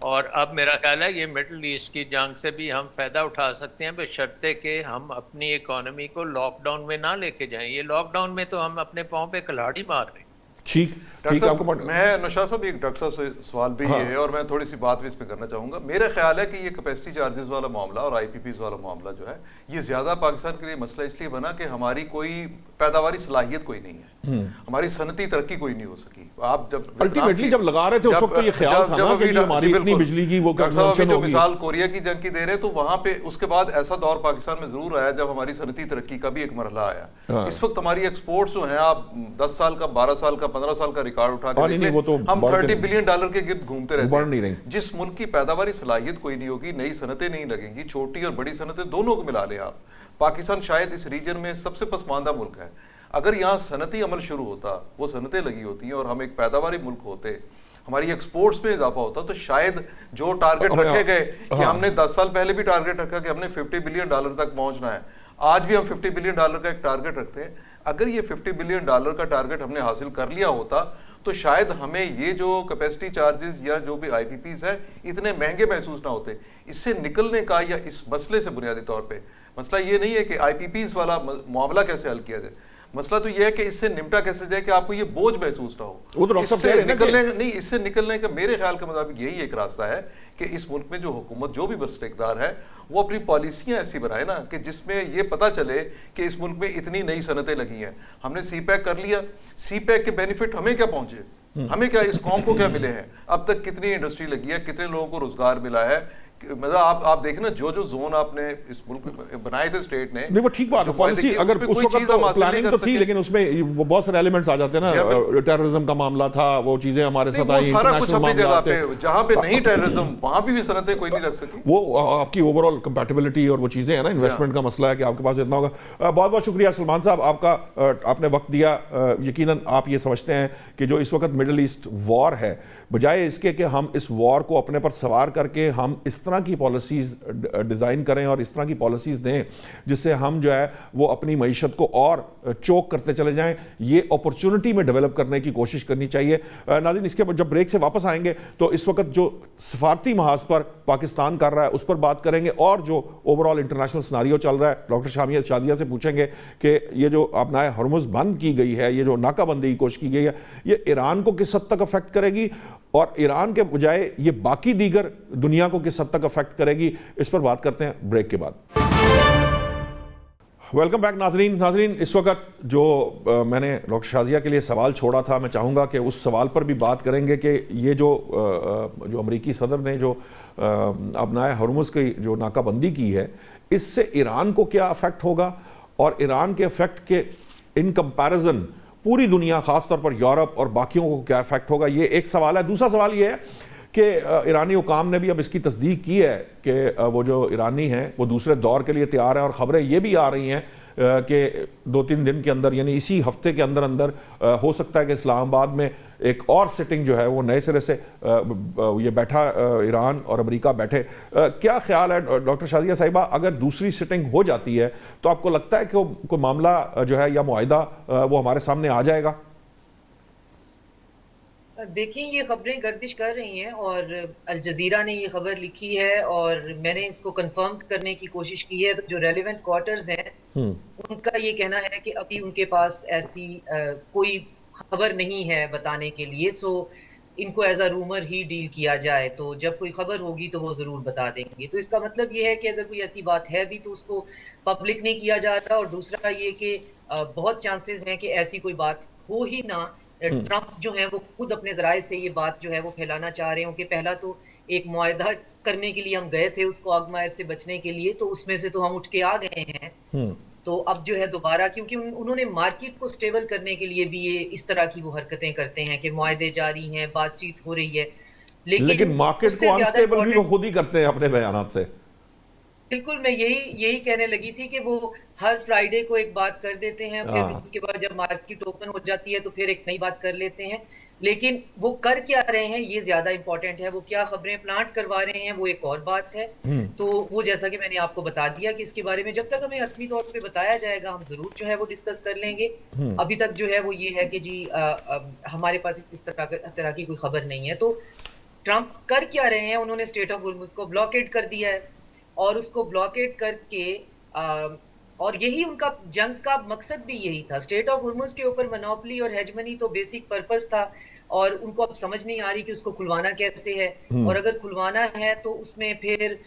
S2: और अब मेरा ख्याल है ये मिडल ईस्ट की जंग से भी हम फ़ायदा उठा सकते हैं, बशर्ते कि हम अपनी इकोनॉमी को लॉकडाउन में ना लेके जाएं। ये लॉकडाउन में तो हम अपने पाँव पे कुल्हाड़ी मार रहे हैं।
S1: ठीक आपको
S4: मैं नौशाद साहब एक डॉक्टर साहब से सवाल भी है, और मैं थोड़ी सी बात भी इस पे करना चाहूंगा। मेरा ख्याल है कि ये कैपेसिटी चार्जेस वाला मामला और आईपीपीज वाला मामला जो है ये ज्यादा पाकिस्तान के लिए मसला इसलिए बना कि हमारी कोई पैदावारी सलाहियत कोई नहीं है, हमारी सनती तरक्की कोई नहीं हो सकी। आप जब
S1: अल्टीमेटली जब लगा रहे थे उस वक्त तो ये ख्याल था ना कि हमारी इतनी बिजली की वो कंजम्पशन
S4: होगी। मिसाल कोरिया की जंग की दे रहे, तो वहां पे उसके बाद ऐसा दौर पाकिस्तान में जरूर आया जब हमारी सनती तरक्की का भी एक मरहला आया। इस वक्त हमारी एक्सपोर्ट्स जो है, आप 10 साल का, 12 साल का, 15 साल का रिकॉर्ड उठा के देख लें, हम $30 बिलियन के गिर्द घूमते रहते हैं। जिस मुल्क की पैदावारी सलाहियत कोई नहीं होगी, नई सनतें नहीं लगेंगी, छोटी और बड़ी सनतें दोनों को मिला लें आप, पाकिस्तान शायद इस रीजन में सबसे पसमानदा मुल्क है। अगर यहाँ सनती अमल शुरू होता, वो सनतें लगी होती हैं और हम एक पैदावारी मुल्क होते, हमारी एक्सपोर्ट्स में इजाफा होता, तो शायद जो टारगेट रखे गए कि हमने 10 साल पहले भी टारगेट रखा कि हमने $50 बिलियन तक पहुंचना है, आज भी हम $50 बिलियन का एक टारगेट रखते हैं। अगर ये $50 बिलियन का टारगेट हमने हासिल कर लिया होता तो शायद हमें ये जो कैपेसिटी चार्जेस या जो भी आईपीपीज है इतने महंगे महसूस ना होते। इससे निकलने का, या इस मसले से बुनियादी तौर पे मसला ये नहीं है कि आईपीपीज वाला मामला कैसे हल किया जाए, मसला तो यह है कि इससे निपटा कैसे जाए कि आपको ये बोझ महसूस ना हो। इससे निकलने का मेरे ख्याल के मुताबिक यही एक रास्ता है कि इस मुल्क में जो हुकूमत, जो भी बरइख्तियार है, वो अपनी पॉलिसियां ऐसी बनाए ना कि जिसमें ये पता चले कि इस मुल्क में इतनी नई सनतें लगी हैं, हमने सीपैक कर लिया, सीपैक के बेनिफिट हमें क्या पहुंचे, हमें क्या, इस कौम को क्या मिले हैं, अब तक कितनी इंडस्ट्री लगी है, कितने लोगों को रोजगार मिला है। मतलब आप देखना जो जोन आपने इस मुल्क में बनाए थे स्टेट ने,
S1: नहीं वो ठीक बात है, पॉलिसी अगर उस वक्त तो प्लानिंग तो थी, लेकिन उसमें बहुत सारे एलिमेंट्स आ जाते हैं ना, टेररिज्म का मामला था, वो चीजें हमारे साथ आई,
S4: सारा कुछ अपनी जगह पे, जहां पे नहीं टेररिज्म वहां भी सनतें कोई नहीं रख सकी।
S1: वो आपकी ओवरऑल कंपैटिबिलिटी और वो चीजें है ना, इन्वेस्टमेंट का मसला है कि आपके पास इतना होगा। बहुत बहुत शुक्रिया सलमान साहब आपका, आपने वक्त दिया। यकीनन आप ये समझते हैं कि जो इस वक्त मिडिल ईस्ट वॉर है, बजाय इसके कि हम इस वॉर को अपने पर सवार करके हम इस तरह की पॉलिसीज़ डिज़ाइन करें और इस तरह की पॉलिसीज़ दें जिससे हम जो है वो अपनी मईशत को और चोक करते चले जाएं, ये अपॉर्चुनिटी में डेवलप करने की कोशिश करनी चाहिए। नाज़रीन, इसके जब ब्रेक से वापस आएंगे तो इस वक्त जो सफारती महाज पर पाकिस्तान कर रहा है उस पर बात करेंगे, और जो ओवरऑल इंटरनेशनल सिनारियो चल रहा है डॉक्टर शाजिया से पूछेंगे कि ये जो अपना हॉर्मुज़ बंद की गई है, ये जो नाकाबंदी की कोशिश की गई है, ये ईरान को किस हद तक अफेक्ट करेगी और ईरान के बजाय ये बाकी दीगर दुनिया को किस हद तक अफेक्ट करेगी, इस पर बात करते हैं ब्रेक के बाद। वेलकम बैक नाजरीन, इस वक्त जो मैंने डॉक्टर शाजिया के लिए सवाल छोड़ा था, मैं चाहूँगा कि उस सवाल पर भी बात करेंगे कि ये जो अमरीकी सदर ने जो अपनाए हॉर्मुज़ की जो नाकाबंदी की है, इससे ईरान को क्या अफेक्ट होगा और ईरान के इफेक्ट के इन कंपैरिजन पूरी दुनिया, खासतौर पर यूरोप और बाकियों को क्या इफेक्ट होगा, ये एक सवाल है। दूसरा सवाल ये है कि ईरानी हुकाम ने भी अब इसकी तस्दीक की है कि वो जो ईरानी हैं वो दूसरे दौर के लिए तैयार हैं, और ख़बरें ये भी आ रही हैं कि 2-3 दिन के अंदर, यानी इसी हफ्ते के अंदर अंदर हो सकता है कि इस्लामाबाद में एक और सिटिंग जो है वो नए सिरे से ये बैठा, ईरान और अमेरिका बैठे। क्या ख्याल है डॉक्टर शाजिया साहिबा, अगर दूसरी सिटिंग हो जाती है तो आपको लगता है कि कोई मामला जो है या मुआहिदा वो हमारे सामने आ जाएगा?
S3: देखिए, ये खबरें गर्दिश कर रही हैं और अल जज़ीरा ने ये खबर लिखी है और मैंने इसको कंफर्म करने की कोशिश की है। तो जो रेलेवेंट क्वार्टर्स हैं उनका ये कहना है कि अभी उनके पास ऐसी कोई खबर नहीं है बताने के लिए, सो इनको एज अ रूमर ही डील किया जाए, तो जब कोई खबर होगी तो वो ज़रूर बता देंगे। तो इसका मतलब ये है कि अगर कोई ऐसी बात है भी तो उसको पब्लिक नहीं किया जा रहा, और दूसरा ये कि बहुत चांसेस हैं कि ऐसी कोई बात हो ही ना। ट्रंप जो है वो खुद अपने ज़राए से ये बात जो है वो फैलाना चाह रहे हो कि पहला तो एक मुआहदा करने के लिए हम गए थे उसको आगमायर से बचने के लिए, तो उसमें से तो हम उठ के आ गए हैं। तो अब जो है दोबारा, क्योंकि उन्होंने मार्केट को स्टेबल करने के लिए भी ये इस तरह की वो हरकतें करते हैं कि मुआहदे जारी हैं, बातचीत हो रही है,
S1: लेकिन मार्केट को अनस्टेबल भी वो खुद ही करते हैं अपने बयानात से।
S3: बिल्कुल, मैं यही कहने लगी थी कि वो हर फ्राइडे को एक बात कर देते हैं, फिर उसके बाद जब मार्केट ओपन हो जाती है तो फिर एक नई बात कर लेते हैं। लेकिन वो कर क्या रहे हैं ये ज्यादा इंपॉर्टेंट है, वो क्या खबरें प्लांट करवा रहे हैं वो एक और बात है। तो वो जैसा कि मैंने आपको बता दिया कि इसके बारे में जब तक हमें हतमी तौर पे बताया जाएगा हम जरूर जो है वो डिस्कस कर लेंगे। अभी तक जो है वो ये है कि जी हमारे पास इस तरह की कोई खबर नहीं है। तो ट्रंप कर क्या रहे हैं, उन्होंने स्ट्रेट ऑफ होर्मुज को ब्लॉकेड कर दिया है, और उसको ब्लॉकेड करके और यही उनका जंग का मकसद भी यही था। स्ट्रेट ऑफ होर्मुज के ऊपर मोनोपोली और हेजमनी तो बेसिक पर्पस था, और उनको अब समझ नहीं आ रही कि उसको खुलवाना कैसे है, और अगर खुलवाना है तो उसमें फिर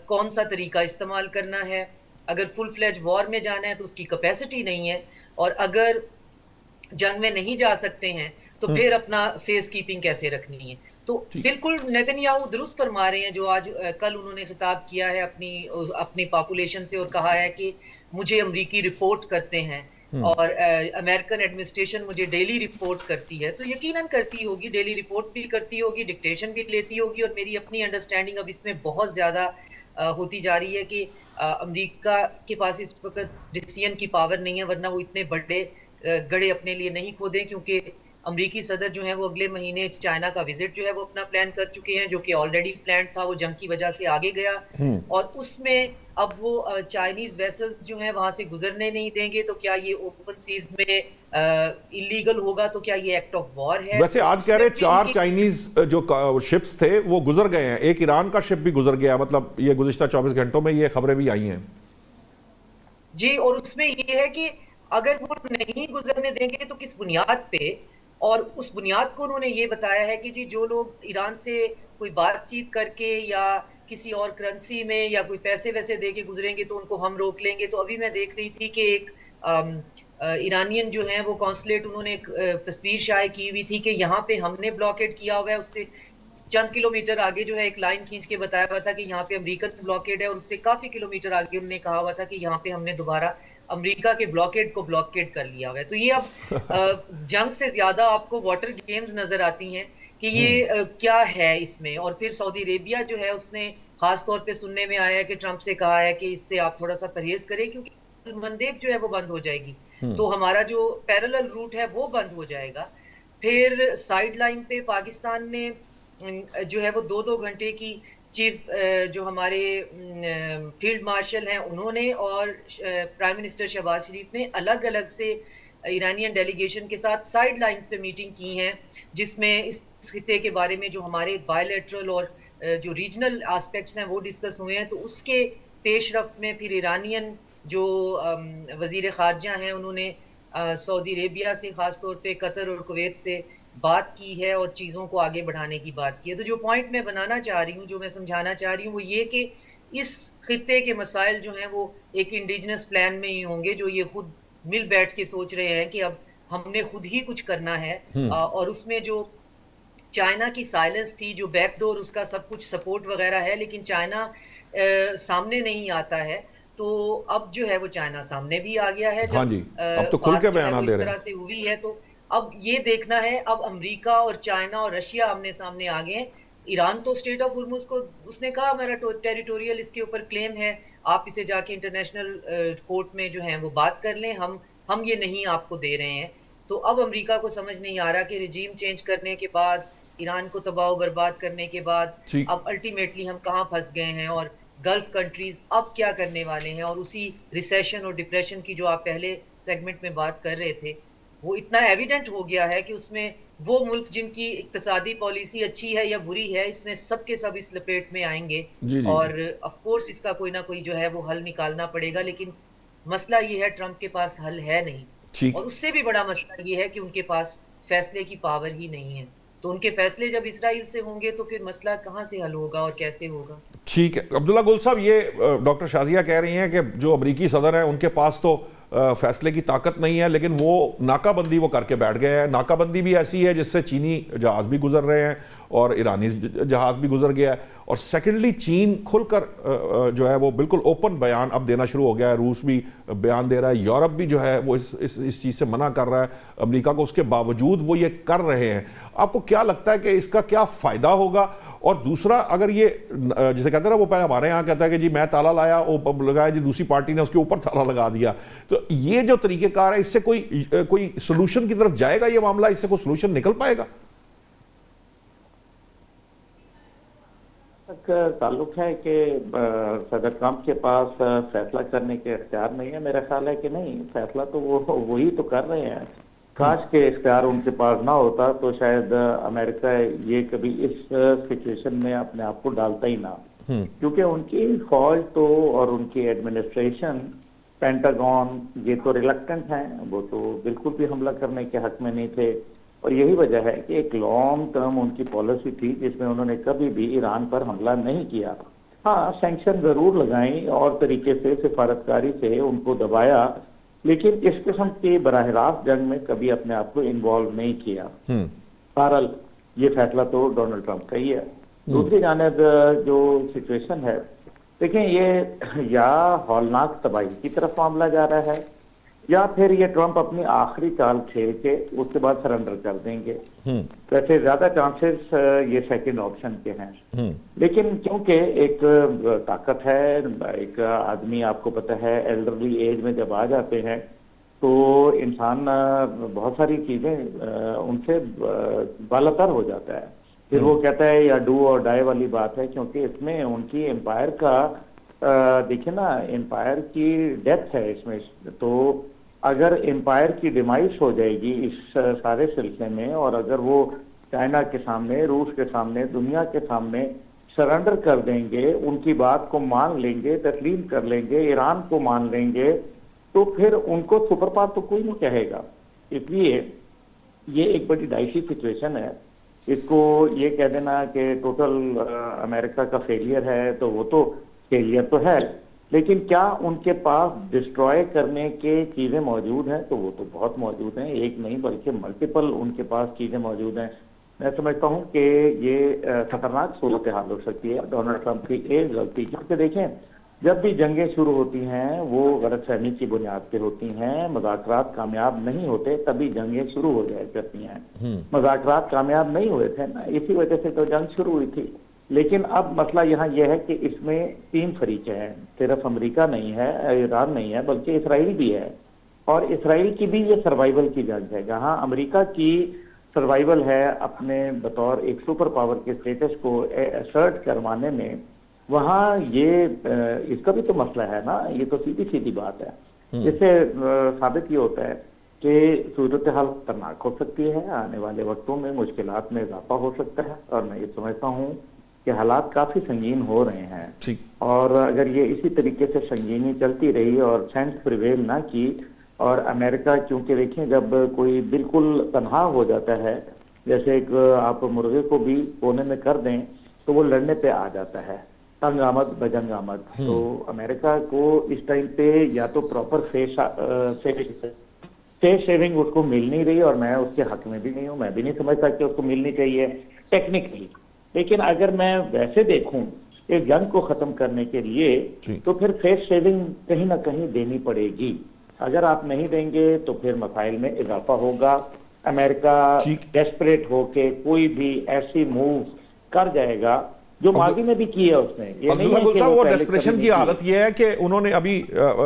S3: कौन सा तरीका इस्तेमाल करना है। अगर फुल फ्लेज वॉर में जाना है तो उसकी कैपेसिटी नहीं है, और अगर जंग में नहीं जा सकते हैं तो फिर अपना फेस कीपिंग कैसे रखनी है। तो बिल्कुल नेतन्याहू दुरुस्त फरमा रहे हैं जो आज कल उन्होंने खिताब किया है अपनी पॉपुलेशन से, और कहा है कि मुझे अमेरिकी रिपोर्ट करते हैं और अमेरिकन एडमिनिस्ट्रेशन मुझे डेली रिपोर्ट करती है। तो यकीनन करती होगी, डेली रिपोर्ट भी करती होगी, डिक्टेशन भी लेती होगी, और मेरी अपनी अंडरस्टैंडिंग अब इसमें बहुत ज़्यादा होती जा रही है कि अमेरिका के पास इस वक्त डिसीजन की पावर नहीं है, वरना वो इतने बड़े गड़े अपने लिए नहीं खोदें, क्योंकि अमरीकी सदर जो है वो अगले महीने चाइना का विजिट जो है वो अपना प्लान कर चुके हैं, जो कि ऑलरेडी प्लान था, वो जंग की वजह से आगे गया, और उसमें अब वो चाइनीज वेसल्स जो हैं वहां से गुजरने नहीं देंगे। तो क्या ये ओपन सीज में इलीगल होगा? तो क्या ये एक्ट ऑफ वॉर है?
S1: वैसे आज कह रहे 4 चाइनीज जो शिप्स थे वो गुजर गए हैं, एक ईरान का शिप भी गुजर गया, मतलब ये गुज़िश्ता 24 घंटों में ये खबरें भी आई हैं
S3: जी। और उसमें ये है कि अगर वो नहीं गुजरने देंगे तो किस बुनियाद पे, और उस बुनियाद को उन्होंने ये बताया है कि जी जो लोग ईरान से कोई बातचीत करके या किसी और करेंसी में या कोई पैसे वैसे दे के गुजरेंगे तो उनको हम रोक लेंगे। तो अभी मैं देख रही थी कि एक ईरानियन जो हैं वो कॉन्सुलेट, उन्होंने एक तस्वीर शाये की हुई थी कि यहाँ पे हमने ब्लॉकेड किया हुआ है, उससे चंद किलोमीटर आगे जो है एक लाइन खींच के बताया हुआ था कि यहाँ पे अमेरिकन ब्लॉकेड है, और उससे काफी किलोमीटर आगे उन्होंने कहा हुआ था कि यहाँ पे हमने दोबारा अमेरिका के ब्लॉकेड को ब्लॉकेड कर लिया हुआ है। तो ये अब जंग से ज्यादा आपको वाटर गेम्स नजर आती हैं कि ये क्या है इसमें। और फिर सऊदी अरेबिया जो है उसने खास तौर पे सुनने में आया है कि ट्रंप से कहा है कि इससे आप थोड़ा सा परहेज करें, क्योंकि मंदेब जो है वो बंद हो जाएगी, तो हमारा जो पैरेलल रूट है वो बंद हो जाएगा। फिर साइड लाइन पे पाकिस्तान ने जो है वो 2-2 घंटे की चीफ जो हमारे फील्ड मार्शल हैं उन्होंने और प्राइम मिनिस्टर शहबाज शरीफ ने अलग अलग से ईरानियन डेलीगेशन के साथ साइड लाइंस पे मीटिंग की हैं, जिसमें इस खिते के बारे में जो हमारे बायलैटरल और जो रीजनल एस्पेक्ट्स हैं वो डिस्कस हुए हैं। तो उसके पेश रफ्त में फिर ईरानियन जो वजीर खारजा हैं उन्होंने सऊदी अरेबिया से, ख़ास तौर पे कतर और कुवैत से बात की है और चीज़ों को आगे बढ़ाने की बात की है। तो जो पॉइंट मैं बनाना चाह रही हूँ, जो मैं समझाना चाह रही हूँ, वो ये कि इस खित्ते के मसाइल जो हैं वो एक इंडिजिनस प्लान में ही होंगे, जो ये खुद मिल बैठ के सोच रहे हैं कि अब हमने खुद ही कुछ करना है। और उसमें जो चाइना की साइलेंस थी, जो बैकडोर उसका सब कुछ सपोर्ट वगैरह है, लेकिन चाइना सामने नहीं आता है। तो अब जो है वो चाइना सामने भी आ गया है।
S1: हाँ
S3: जब
S1: जी, अब तो खुल
S3: बात
S1: के
S3: जो है
S1: बयान
S3: वो
S1: दे
S3: इस
S1: रहे
S3: तरह
S1: हैं।
S3: से हुई है, तो अब ये देखना है, अब अमेरिका और चाइना और रशिया आमने सामने आ गए हैं। ईरान तो स्टेट ऑफ हुर्मुज को उसने कहा मेरा टेरिटोरियल इसके ऊपर क्लेम है, आप इसे जाके इंटरनेशनल कोर्ट में जो है वो बात कर लें, हम ये नहीं आपको दे रहे हैं। तो अब अमेरिका को समझ नहीं आ रहा कि रिजीम चेंज करने के बाद, ईरान को तबाह बर्बाद करने के बाद,
S1: ठीक।
S3: अब अल्टीमेटली हम कहाँ फंस गए हैं, और गल्फ कंट्रीज अब क्या करने वाले हैं। और उसी रिसेशन और डिप्रेशन की जो आप पहले सेगमेंट में बात कर रहे थे, वो इतना एविडेंट हो गया है कि उसमें वो मुल्क जिनकी इक्तसादी पॉलिसी अच्छी है या बुरी है, इसमें सब के सब इस लपेट में आएंगे।
S1: जी जी जी।
S3: और ऑफ कोर्स इसका कोई ना कोई जो है वो हल निकालना पड़ेगा, लेकिन मसला ये है ट्रंप के पास हल है नहीं।
S1: ठीक।
S3: और उससे भी बड़ा मसला ये है कि उनके पास फैसले की पावर ही नहीं है। तो उनके फैसले जब इसराइल से होंगे तो फिर मसला कहाँ से हल होगा और कैसे होगा।
S1: ठीक है अब्दुल्ला गुल साहब, ये डॉक्टर शाजिया कह रही हैं कि जो अमरीकी सदर हैं उनके पास तो फैसले की ताकत नहीं है, लेकिन वो नाकाबंदी वो करके बैठ गए हैं। नाकाबंदी भी ऐसी है जिससे चीनी जहाज भी गुजर रहे हैं और ईरानी जहाज भी गुजर गया है। और सेकेंडली चीन खुलकर जो है वो बिल्कुल ओपन बयान अब देना शुरू हो गया है। रूस भी बयान दे रहा है, यूरोप भी जो है वो इस चीज़ से मना कर रहा है अमेरिका को, उसके बावजूद वो ये कर रहे हैं। आपको क्या लगता है कि इसका क्या फ़ायदा होगा? और दूसरा, अगर ये जिसे कहते हैं ना, वो पहले हमारे यहाँ कहता है कि जी मैं ताला लाया, वो लगाया जी दूसरी पार्टी ने उसके ऊपर ताला लगा दिया, तो ये जो तरीक़ेकार है इससे कोई सोल्यूशन की तरफ जाएगा ये मामला? इससे कोई सोल्यूशन निकल पाएगा?
S5: ताल्लुक है कि सदर ट्रंप के पास फैसला करने के इख्तियार नहीं है। मेरा ख्याल है कि नहीं, फैसला तो वो वही तो कर रहे हैं। काश के इख्तियार उनके पास ना होता तो शायद अमेरिका ये कभी इस सिचुएशन में अपने आप को डालता ही ना, क्योंकि उनकी फौज तो और उनकी एडमिनिस्ट्रेशन, पेंटागन, ये तो रिलक्टेंट हैं, वो तो बिल्कुल भी हमला करने के हक में नहीं थे। और यही वजह है कि एक लॉन्ग टर्म उनकी पॉलिसी थी जिसमें उन्होंने कभी भी ईरान पर हमला नहीं किया। हाँ, सैंक्शन जरूर लगाई और तरीके से सिफारतकारी से उनको दबाया, लेकिन इस किस्म की बराह रास्त जंग में कभी अपने आप को इन्वॉल्व नहीं किया। बहरहाल ये फैसला तो डोनाल्ड ट्रंप का ही है। दूसरी जानिब जो सिचुएशन है, देखें, ये या हौलनाक तबाही की तरफ मामला जा रहा है, या फिर ये ट्रंप अपनी आखिरी चाल खेल के उसके बाद सरेंडर कर देंगे। वैसे ज्यादा चांसेस ये सेकंड ऑप्शन के हैं, लेकिन क्योंकि एक ताकत है, एक आदमी आपको पता है एल्डरली एज में जब आ जाते हैं तो इंसान बहुत सारी चीजें उनसे बालातर हो जाता है। फिर वो कहता है या डू और डाई वाली बात है, क्योंकि इसमें उनकी एम्पायर का देखिए ना, एम्पायर की डेप्थ है इसमें। तो अगर एम्पायर की डिमाइस हो जाएगी इस सारे सिलसिले में, और अगर वो चाइना के सामने, रूस के सामने, दुनिया के सामने सरेंडर कर देंगे, उनकी बात को मान लेंगे, तस्लीम कर लेंगे, ईरान को मान लेंगे, तो फिर उनको सुपर पावर तो कोई नहीं कहेगा। इसलिए ये एक बड़ी डाइसी सिचुएशन है। इसको ये कह देना कि टोटल अमेरिका का फेलियर है, तो वो तो फेलियर तो है, लेकिन क्या उनके पास डिस्ट्रॉय करने के चीजें मौजूद हैं? तो वो तो बहुत मौजूद हैं, एक नहीं बल्कि मल्टीपल उनके पास चीजें मौजूद हैं। मैं समझता हूं कि ये खतरनाक सूरत हाल हो सकती है डोनाल्ड ट्रंप की एक गलती, क्योंकि देखें, जब भी जंगें शुरू होती हैं वो गलतफहमी की बुनियाद पे होती हैं। मुज़ाकरात कामयाब नहीं होते तभी जंगें शुरू हो जाया करती हैं। मुज़ाकरात कामयाब नहीं हुए थे ना, इसी वजह से तो जंग शुरू हुई थी। लेकिन अब मसला यहाँ यह है कि इसमें 3 फरीक हैं, सिर्फ अमेरिका नहीं है, ईरान नहीं है, बल्कि इसराइल भी है। और इसराइल की भी ये सर्वाइवल की जंग है। जहाँ अमेरिका की सर्वाइवल है अपने बतौर एक सुपर पावर के स्टेटस को असर्ट करवाने में, वहाँ ये इसका भी तो मसला है ना। ये तो सीधी सीधी बात है। इससे साबित ये होता है कि सूरत हाल खतरनाक हो सकती है, आने वाले वक्तों में मुश्किलात में इजाफा हो सकता है। और मैं ये समझता हूँ कि हालात काफी संगीन हो रहे हैं, और अगर ये इसी तरीके से संगीनी चलती रही और सेंस प्रिवेल ना की, और अमेरिका, क्योंकि देखें जब कोई बिल्कुल तनहा हो जाता है, जैसे एक आप मुर्गे को भी कोने में कर दें तो वो लड़ने पे आ जाता है, तंग आमद बजंग आमद। तो अमेरिका को इस टाइम पे या तो प्रॉपर फेस शेविंग उसको मिल नहीं रही, और मैं उसके हक में भी नहीं हूँ, मैं भी नहीं समझता कि उसको मिलनी चाहिए टेक्निकली। लेकिन अगर मैं वैसे देखूं एक जंग को खत्म करने के लिए,
S1: जी।
S5: तो फिर फेस सेविंग कहीं ना कहीं देनी पड़ेगी। अगर आप नहीं देंगे तो फिर मसाइल में इजाफा होगा। अमेरिका
S1: ठीक।
S5: डेस्परेट होके कोई भी ऐसी मूव कर जाएगा जो माजी में भी की है उसने। ये नहीं
S1: अब्दुल्ला
S5: है
S1: गुल
S5: कि
S1: साहब,
S5: वो
S1: वो
S5: पहले
S1: डेस्परेशन
S5: कभी
S1: की
S5: नहीं
S1: हालत ये है कि उन्होंने अभी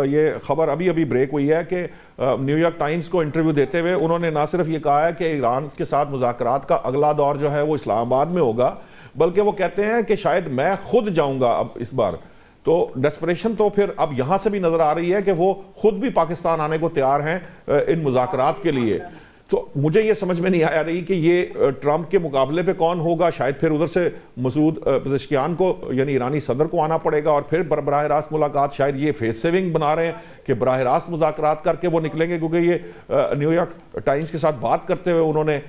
S1: ये खबर अभी ब्रेक हुई है कि न्यूयॉर्क टाइम्स को इंटरव्यू देते हुए उन्होंने ना सिर्फ ये कहा है कि ईरान के साथ मुज़ाकरात का अगला दौर जो है वो इस्लामाबाद में होगा, बल्कि वो कहते हैं कि शायद मैं खुद जाऊंगा अब इस बार। तो डेस्परेशन तो फिर अब यहां से भी नजर आ रही है कि वो खुद भी पाकिस्तान आने को तैयार हैं इन मुज़ाकरात के लिए। तो मुझे ये समझ में नहीं आ रही कि ये ट्रंप के मुकाबले पे कौन होगा। शायद फिर उधर से मसूद पेज़ेश्कियान को यानी ईरानी सदर को आना पड़ेगा और फिर बराह रास्त मुलाकात। शायद ये फेस सेविंग बना रहे हैं कि बराह रास्त मुज़ाकरात करके वो निकलेंगे, क्योंकि ये न्यूयॉर्क टाइम्स के साथ बात करते हुए उन्होंने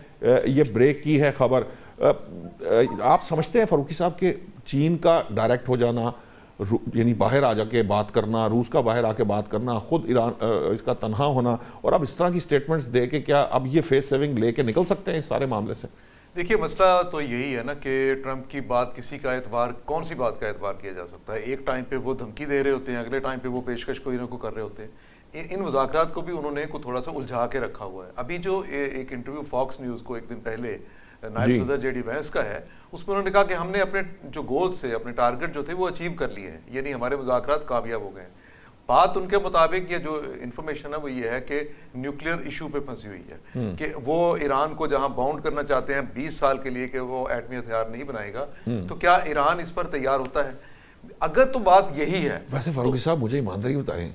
S1: ये ब्रेक की है खबर। आप समझते हैं फ़ारूकी साहब कि चीन का डायरेक्ट हो जाना, यानी बाहर आ जाके बात करना, रूस का बाहर आके बात करना, खुद ईरान इसका तनहा होना और अब इस तरह की स्टेटमेंट्स दे के क्या अब ये फेस सेविंग लेके निकल सकते हैं इस सारे मामले से?
S4: देखिए, मसला तो यही है ना कि ट्रंप की बात किसी का एतबार, कौन सी बात का एतबार किया जा सकता है। एक टाइम पे वो धमकी दे रहे होते हैं, अगले टाइम पे वो पेशकश कोई ना कोई कर रहे होते हैं। इन मुज़ाकरात को भी उन्होंने को थोड़ा सा उलझा के रखा हुआ है। अभी जो एक इंटरव्यू फॉक्स न्यूज़ को एक दिन पहले नायब सदर जेडी वैंस का है, उसमें उन्होंने कहा कि हमने अपने जो गोल्स थे, अपने टारगेट जो थे वो अचीव कर लिए हैं, यानी हमारे मुज़ाकरात कामयाब हो गए हैं। बात उनके मुताबिक ये जो इन्फॉर्मेशन है वो ये है कि न्यूक्लियर इशू पे फंसी हुई है कि वो ईरान को जहां बाउंड करना चाहते हैं 20 साल के लिए कि वो एटमी हथियार नहीं बनाएगा, तो क्या ईरान इस पर तैयार होता है? अगर तो बात यही है।
S1: वैसे फारूकी साहब मुझे ईमानदारी बताएं,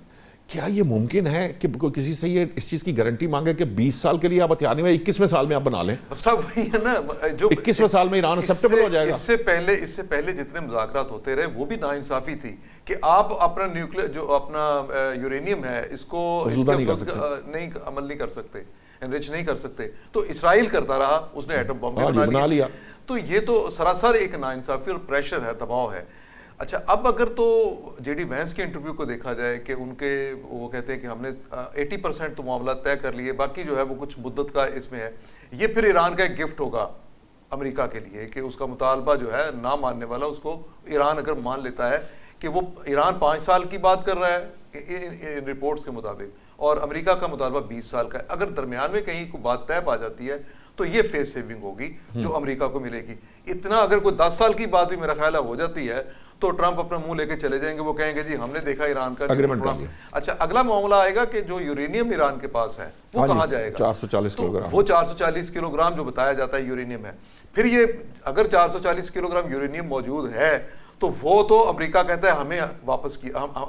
S1: क्या ये मुमकिन है कि कोई किसी से ये इस चीज की गारंटी मांगे कि 20 साल के लिए आप हथियार नहीं, 21वें साल में आप बना लें?
S4: मसला वही है ना, जो
S1: 21वें साल में ईरान एक्सेप्टेबल हो जाएगा।
S4: इससे पहले जितने मुज़ाकरात होते रहे वो भी नाइंसाफी थी कि आप अपना न्यूक्लियर जो अपना यूरेनियम है इसको नहीं अमल नहीं कर सकते, एनरिच नहीं कर सकते। तो इसराइल करता रहा, उसने एटम बम बना लिया। तो ये तो सरासर एक नाइंसाफी और प्रेशर है, दबाव है। अच्छा, अब अगर तो जेडी वैंस के इंटरव्यू को देखा जाए कि उनके वो कहते हैं कि हमने 80% तो मामला तय कर लिए, बाकी जो है वो कुछ मुद्दत का इसमें है। ये फिर ईरान का एक गिफ्ट होगा अमेरिका के लिए कि उसका मुतालबा जो है ना मानने वाला, उसको ईरान अगर मान लेता है कि वो ईरान 5 साल की बात कर रहा है इन रिपोर्ट्स के मुताबिक और अमेरिका का मुतालबा 20 साल का है, अगर दरमियान में कहीं कोई बात तय पा जाती है तो ये फेस सेविंग होगी जो अमेरिका को मिलेगी। इतना अगर कोई 10 साल की बात भी मेरा ख्याल हो जाती है तो ट्रंप अपना मुंह लेके चले जाएंगे, वो कहेंगे जी हमने देखा ईरान का
S1: एग्रीमेंट।
S4: अच्छा, अगला मामला आएगा कि जो यूरेनियम ईरान के पास है वो कहाँ जाएगा?
S1: 440 किलोग्राम।
S4: वो 440 किलोग्राम जो बताया जाता है यूरेनियम है। फिर ये अगर 440 किलोग्राम यूरेनियम मौजूद है तो वो तो अमेरिका कहता है हमें वापस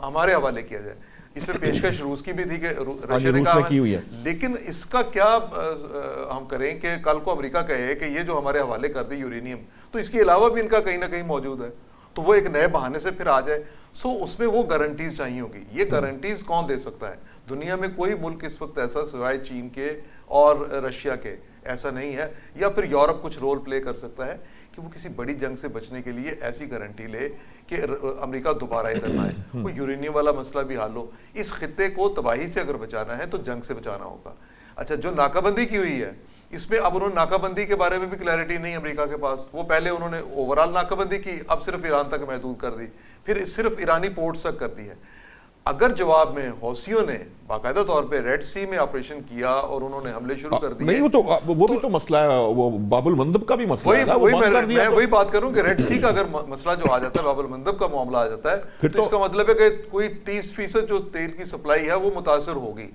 S4: हमारे हवाले किया जाए। इसमें पेशकश रूस की भी थी कि रशिया ने कहा की हुई है, लेकिन इसका क्या हम करें कि कल को अमेरिका कहे कि ये जो हमारे हवाले कर दी यूरेनियम, तो इसके अलावा भी इनका कहीं ना कहीं मौजूद है, तो वो एक नए बहाने से फिर आ जाए। सो उसमें वो गारंटीज चाहिए होगी। ये गारंटीज कौन दे सकता है? दुनिया में कोई मुल्क इस वक्त ऐसा सिवाय चीन के और रशिया के ऐसा नहीं है, या फिर यूरोप कुछ रोल प्ले कर सकता है कि वो किसी बड़ी जंग से बचने के लिए ऐसी गारंटी ले कि अमेरिका दोबारा इधर ना आए, कोई यूरेनियम वाला मसला भी हल हो। इस खित्ते को तबाही से अगर बचाना है तो जंग से बचाना होगा। अच्छा, जो नाकाबंदी की हुई है इसमें अब उन्होंने नाकाबंदी के बारे में भी क्लैरिटी नहीं अमेरिका के पास। वो पहले उन्होंने ओवरऑल नाकाबंदी की, अब सिर्फ ईरान तक महदूद कर दी, फिर सिर्फ ईरानी पोर्ट्स तक कर दी है। अगर जवाब में हौसियों ने बाकायदा तौर पे रेड सी में ऑपरेशन किया और उन्होंने हमले शुरू कर दिए, नहीं
S1: वो भी तो मसला है, वो बाबुल मंदब का भी मसला है।
S4: मैं वही बात करूं कि रेड सी का अगर मसला जो आ जाता है, बाबुल मंदब का मामला आ जाता है, तो इसका मतलब है कि कोई 30% जो तेल की सप्लाई है वो मुतासर होगी।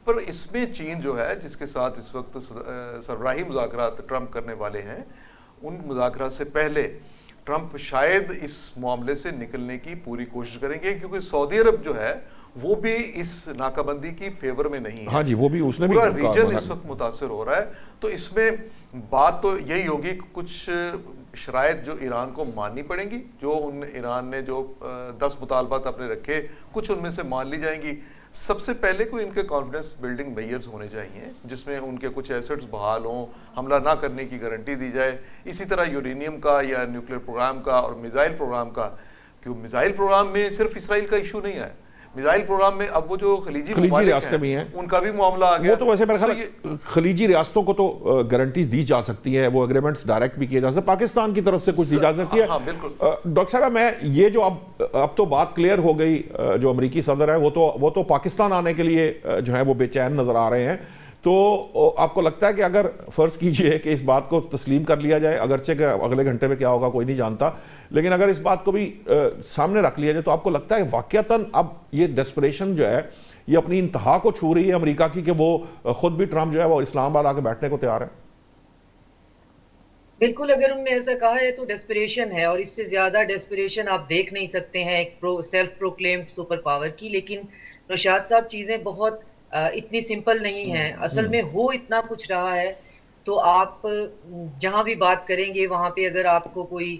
S4: पर इसमें चीन जो है, जिसके साथ इस वक्त सरबराही मुज़ाकरात ट्रंप करने वाले हैं, उन मुज़ाकरात से पहले ट्रंप शायद इस मामले से निकलने की पूरी कोशिश करेंगे, क्योंकि सऊदी अरब जो है वो भी इस नाकाबंदी की फेवर में नहीं है।
S1: हाँ जी, वो भी उसने
S4: पूरा रीजन इस वक्त मुतासर हो रहा है। तो इसमें बात तो यही होगी, कुछ शराइत जो ईरान को माननी पड़ेंगी, जो ईरान ने जो 10 मुतालबात अपने रखे, कुछ उनमें से मान ली जाएंगी। सबसे पहले कोई इनके कॉन्फिडेंस बिल्डिंग मेजर्स होने चाहिए, जिसमें उनके कुछ एसेट्स बहाल हों, हमला ना करने की गारंटी दी जाए। इसी तरह यूरेनियम का या न्यूक्लियर प्रोग्राम का और मिसाइल प्रोग्राम का, क्योंकि मिसाइल प्रोग्राम में सिर्फ इसराइल का इशू नहीं है, मिसाइल प्रोग्राम में अब वो जो खलीजी
S1: रियासतें भी हैं,
S4: उनका भी मामला आ गया।
S1: वो तो वैसे मेरे ख्याल खलीजी रियासतों को तो गारंटीज दी जा सकती है, वो एग्रीमेंट्स डायरेक्ट भी किए जा सकते हैं, पाकिस्तान की तरफ से कुछ दी जा सकती है।
S4: हाँ, बिल्कुल।
S1: डॉक्टर साहब, मैं ये जो अब तो बात क्लियर हो गई, जो अमेरिकी सदर है वो तो पाकिस्तान आने के लिए जो है वो बेचैन नजर आ रहे हैं। तो आपको लगता है कि अगर फर्ज कीजिए कि इस बात को तस्लीम कर लिया जाए, अगरचे कि अगले घंटे में क्या होगा कोई नहीं जानता, लेकिन अगर इस बात को भी सामने रख लिया जाए, तो आपको लगता है वाकयातन अब ये डेस्परेशन जो है ये अपनी इंतहा को छू रही है अमेरिका की, कि वो खुद भी ट्रंप जो है वो इस्लामाबाद आके बैठने को तैयार है?
S3: बिल्कुल, अगर उन्होंने ऐसा कहा है तो डेस्परेशन है, और इससे ज्यादा डेस्परेशन आप देख नहीं सकते हैं एक सेल्फ प्रोक्लेम्ड सुपर पावर की। लेकिन नौशाद साहब, चीजें बहुत इतनी सिंपल नहीं है। असल में हो इतना कुछ रहा है, तो आप जहां भी बात करेंगे वहां पे अगर आपको कोई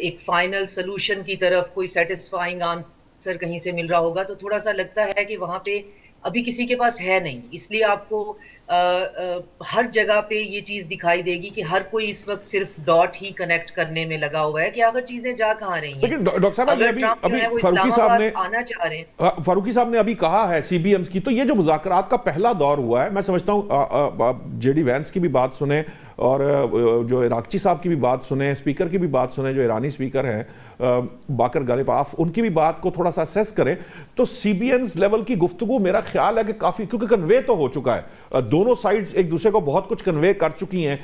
S3: एक फाइनल सोल्यूशन की तरफ कोई सेटिस्फाइंग आंसर कहीं से मिल रहा होगा, तो थोड़ा सा लगता है कि वहां पे अभी किसी के पास है नहीं। इसलिए आपको हर जगह पे ये चीज दिखाई देगी कि हर कोई इस वक्त सिर्फ डॉट ही कनेक्ट करने में लगा हुआ है कि आखिर चीजें जा कहाँ रही हैं।
S1: लेकिन डॉक्टर साहब,
S3: अगर ट्रंप जो है वो इस्लामाबाद आना चाह रहे हैं,
S1: फारूकी साहब ने अभी कहा है CBMs की, तो ये जो मुज़ाकरात का पहला दौर हुआ है, मैं समझता हूँ JD वैंस की भी बात सुने और जो इराक़ची साहब की भी बात सुने, स्पीकर की भी बात सुने, जो ईरानी स्पीकर हैं बाकर गालिबाफ, उनकी भी बात को थोड़ा सा असेस करें, तो CBMs लेवल की गुफ्तगू मेरा ख्याल है कि काफ़ी, क्योंकि कन्वे तो हो चुका है, दोनों साइड्स एक दूसरे को बहुत कुछ कन्वे कर चुकी हैं।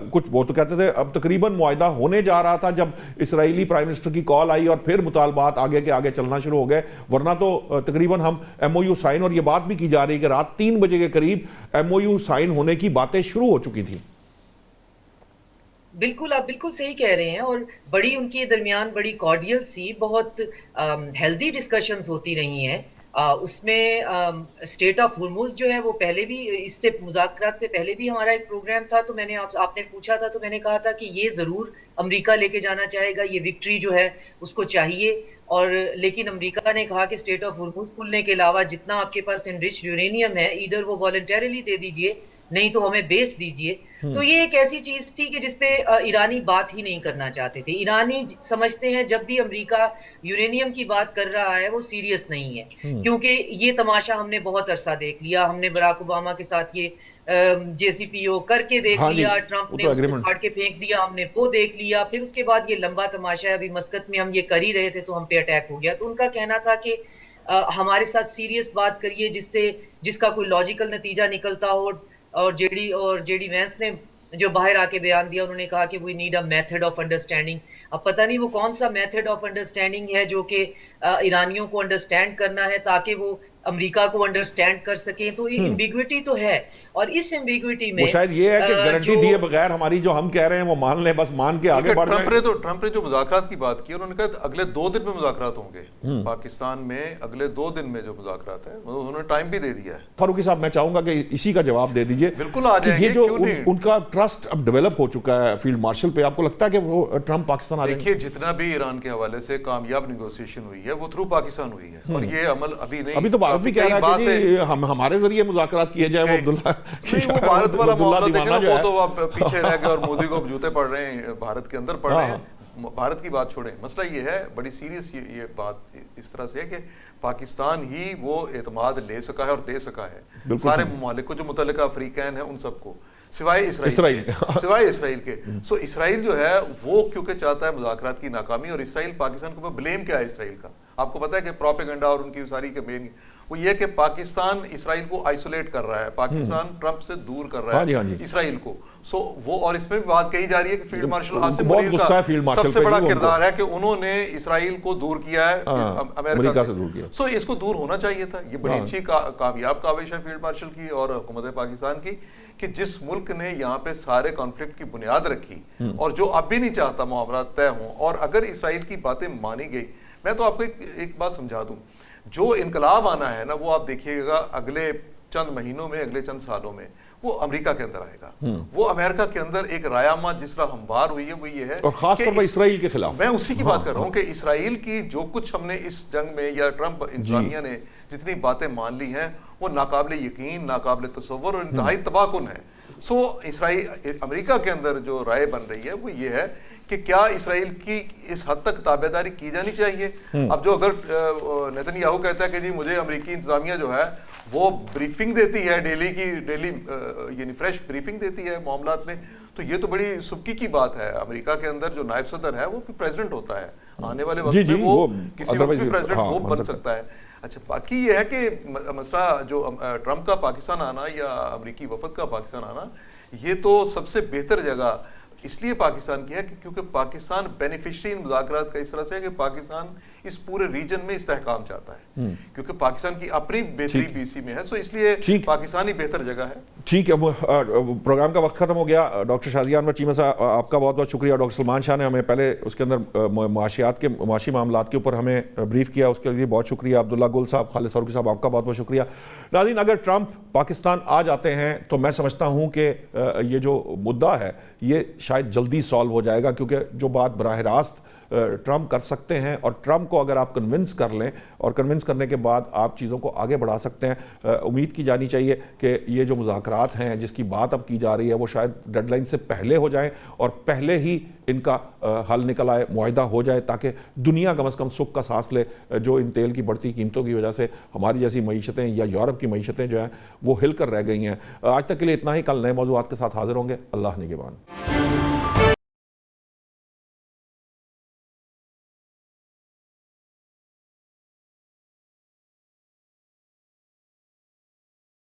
S1: कुछ वो तो कहते थे अब तकरीबन मुआहिदा होने जा रहा था जब इसराइली प्राइम मिनिस्टर की कॉल आई और फिर मुतालबात आगे के आगे चलना शुरू हो गए, वरना तो तकरीबन हम MOU साइन, और ये बात भी की जा रही है कि रात 3 बजे के करीब MOU साइन होने की बातें शुरू हो चुकी थी।
S3: बिल्कुल, आप बिल्कुल सही कह रहे हैं, और बड़ी उनके दरमियान बड़ी कॉर्डियल सी बहुत हेल्दी डिस्कशंस होती रही हैं। उसमें स्टेट ऑफ हुर्मुज जो है वो पहले भी, इससे मुज़ाकरात से पहले भी हमारा एक प्रोग्राम था, तो मैंने आपने पूछा था तो मैंने कहा था कि ये ज़रूर अमेरिका लेके जाना चाहेगा, ये विक्ट्री जो है उसको चाहिए। और लेकिन अमेरिका ने कहा कि स्टेट ऑफ हुर्मुज खुलने के अलावा जितना आपके पास एनरिच्ड यूरेनियम है, इधर वो वॉलंटरीली दे दीजिए, नहीं तो हमें बेच दीजिए। तो ये एक ऐसी चीज थी कि जिसपे ईरानी बात ही नहीं करना चाहते थे। ईरानी समझते हैं जब भी अमेरिका यूरेनियम की बात कर रहा है वो सीरियस नहीं है, क्योंकि ये तमाशा हमने बहुत अरसा देख लिया। हमने बराक ओबामा के साथ ये JCPO करके देख लिया, ट्रंप ने उसको फाड़ के फेंक दिया, हमने वो देख लिया, फिर उसके बाद ये लंबा तमाशा है। अभी मस्कत में हम ये कर ही रहे थे तो हम पे अटैक हो गया। तो उनका कहना था कि हमारे साथ सीरियस बात करिए जिसका कोई लॉजिकल नतीजा निकलता हो। और JD वैंस ने जो बाहर आके बयान दिया, उन्होंने कहा कि we need a method of understanding. अब पता नहीं वो कौन सा मेथड ऑफ अंडरस्टैंडिंग है जो कि ईरानियों को अंडरस्टैंड करना है ताकि वो अमेरिका को अंडरस्टैंड कर सकें। तो ये एम्बिग्विटी तो है, और इस एम्बिग्विटी में
S1: वो शायद ये है कि गारंटी दिए बगैर हमारी जो हम कह रहे हैं वो मान लें, बस मान के आगे बढ़ जाएं।
S4: ट्रंप ने जो मुज़ाकरात की बात की, उन्होंने कहा अगले 2 दिन में मुज़ाकरात होंगे पाकिस्तान में, अगले 2 दिन में जो मुज़ाकरात है उन्होंने टाइम भी दे दिया है।
S1: फारूकी साहब, मैं चाहूंगा कि इसी का जवाब दे दीजिए।
S4: बिल्कुल आ जाएंगे,
S1: ये जो उनका ट्रस्ट अब डेवलप हो चुका है फील्ड मार्शल पे, आपको लगता है कि वो ट्रंप पाकिस्तान आ जाएंगे?
S4: देखिए, जितना भी ईरान के हवाले से कामयाब नेगोशिएशन हुई है वो थ्रू पाकिस्तान हुई है, और ये अमल अभी नहीं।
S1: अभी तो भारत भी कह रहा है कि हमारे जरिए मुज़ाकरात किए जाए। वो अब्दुल्ला,
S4: वो भारत वाला मामला देखें ना, वो तो आप पीछे रह गए और मोदी को जूते पड़ रहे हैं, भारत के अंदर पड़ रहे हैं। भारत की बात छोड़ें, मसला ये है बड़ी सीरियस, ये बात इस तरह से है कि पाकिस्तान ही वो एतमाद ले सका है और दे सका है सारे ममालिक को, जो मुतल्लिका अफ्रीकैन है उन सबको, सिवाय इसराइल के। सो इसराइल जो है वो क्योंकि चाहता है मुज़ाकरात की नाकामी, और इसराइल पाकिस्तान के ऊपर ब्लेम क्या है इसराइल का? आपको पता है कि प्रोपेगेंडा और उनकी सारी के मेन वो ये कि पाकिस्तान इसराइल को आइसोलेट कर रहा है, पाकिस्तान ट्रंप से दूर कर रहा है इसराइल को। सो वो, और इसमें भी बात कही जा रही है कि फील्ड मार्शल आसिम मुनीर का सबसे बड़ा किरदार है कि उन्होंने इसराइल को दूर किया है अमेरिका से दूर किया। सो इसको दूर होना चाहिए था। ये बड़ी अच्छी कामयाब काविश है फील्ड मार्शल की और हुकूमत पाकिस्तान की, कि जिस मुल्क ने यहाँ पे सारे कॉन्फ्लिक्ट की बुनियाद रखी और जो अब भी नहीं चाहता मामला तय हों, और अगर इसराइल की बातें मानी गई, मैं तो आपको एक बात समझा दूं, जो इनकलाब आना है ना, वो आप देखिएगा अगले चंद महीनों में, अगले चंद सालों में वो अमेरिका के अंदर आएगा। वो अमेरिका के अंदर एक रायामा जिस तरह हमवार हुई है वो ये है,
S1: और खास तौर पर इसराइल के खिलाफ।
S4: मैं उसी की बात कर रहा हूँ कि इसराइल की जो कुछ हमने इस जंग में, या ट्रंप इंसानिया ने जितनी बातें मान ली हैं, वो नाकाबिले यकीन, नाकाबिले तसव्वुर और इंतहाई तबाहकुन है। सो इसराइल, अमेरिका के अंदर जो राय बन रही है वो ये है कि क्या इसराइल की इस हद तक ताबेदारी की जानी चाहिए। अब जो अगर नेतन्याहू कहता है कि जी मुझे अमेरिकी इंतजामिया जो है वो ब्रीफिंग देती है, डेली यानी फ्रेश ब्रीफिंग देती है मामलात में, तो ये तो बड़ी सुबकी की बात है। अमेरिका के अंदर जो नायब सदर है वो प्रेसिडेंट होता है, आने वाले वक्त में वो किसी वक्त भी प्रेसिडेंट वो बन सकता है। अच्छा, बाकी ये है कि मसला जो ट्रंप का पाकिस्तान आना या अमेरिकी वफद का पाकिस्तान आना, ये तो सबसे बेहतर जगह इसलिए पाकिस्तान की है कि क्योंकि पाकिस्तान बेनिफिशियरी इन मुज़ाकरात का इस तरह से है कि पाकिस्तान इस पूरे रीजन में इस्तेहकाम चाहता है, क्योंकि पाकिस्तान की अपनी बेहतरी बीसी में है, सो इसलिए पाकिस्तान ही बेहतर जगह है। ठीक है,
S1: प्रोग्राम का वक्त खत्म हो गया। डॉक्टर शाज़िया अनवर चीमा साहब, आपका बहुत बहुत शुक्रिया। डॉक्टर सलमान शाह ने हमें पहले उसके अंदर माशी मामलात के ऊपर हमें ब्रीफ किया, उसके लिए बहुत शुक्रिया। अब्दुल्ला गुल साहब, खालिद फारूकी साहब, आपका बहुत बहुत शुक्रिया। नाज़रीन, अगर ट्रंप पाकिस्तान आ जाते हैं तो मैं समझता हूँ कि ये जो मुद्दा है ये शायद जल्दी सॉल्व हो जाएगा, क्योंकि जो बात बराह रास्त ट्रंप कर सकते हैं, और ट्रंप को अगर आप कन्विंस कर लें और कन्विंस करने के बाद आप चीज़ों को आगे बढ़ा सकते हैं। उम्मीद की जानी चाहिए कि ये जो मुज़ाकरात हैं जिसकी बात अब की जा रही है वो शायद डेडलाइन से पहले हो जाएं और पहले ही इनका हल निकल आए, मुआहिदा हो जाए, ताकि दुनिया कम से कम सुख का सांस ले। जो इन तेल की बढ़ती कीमतों की वजह से हमारी जैसी मईशतें या यूरोप की मईशतें जो हैं वो हिल कर रह गई हैं। आज तक के लिए इतना ही। कल नए मौज़ूआत के साथ हाजिर होंगे। अल्लाह निगहबान।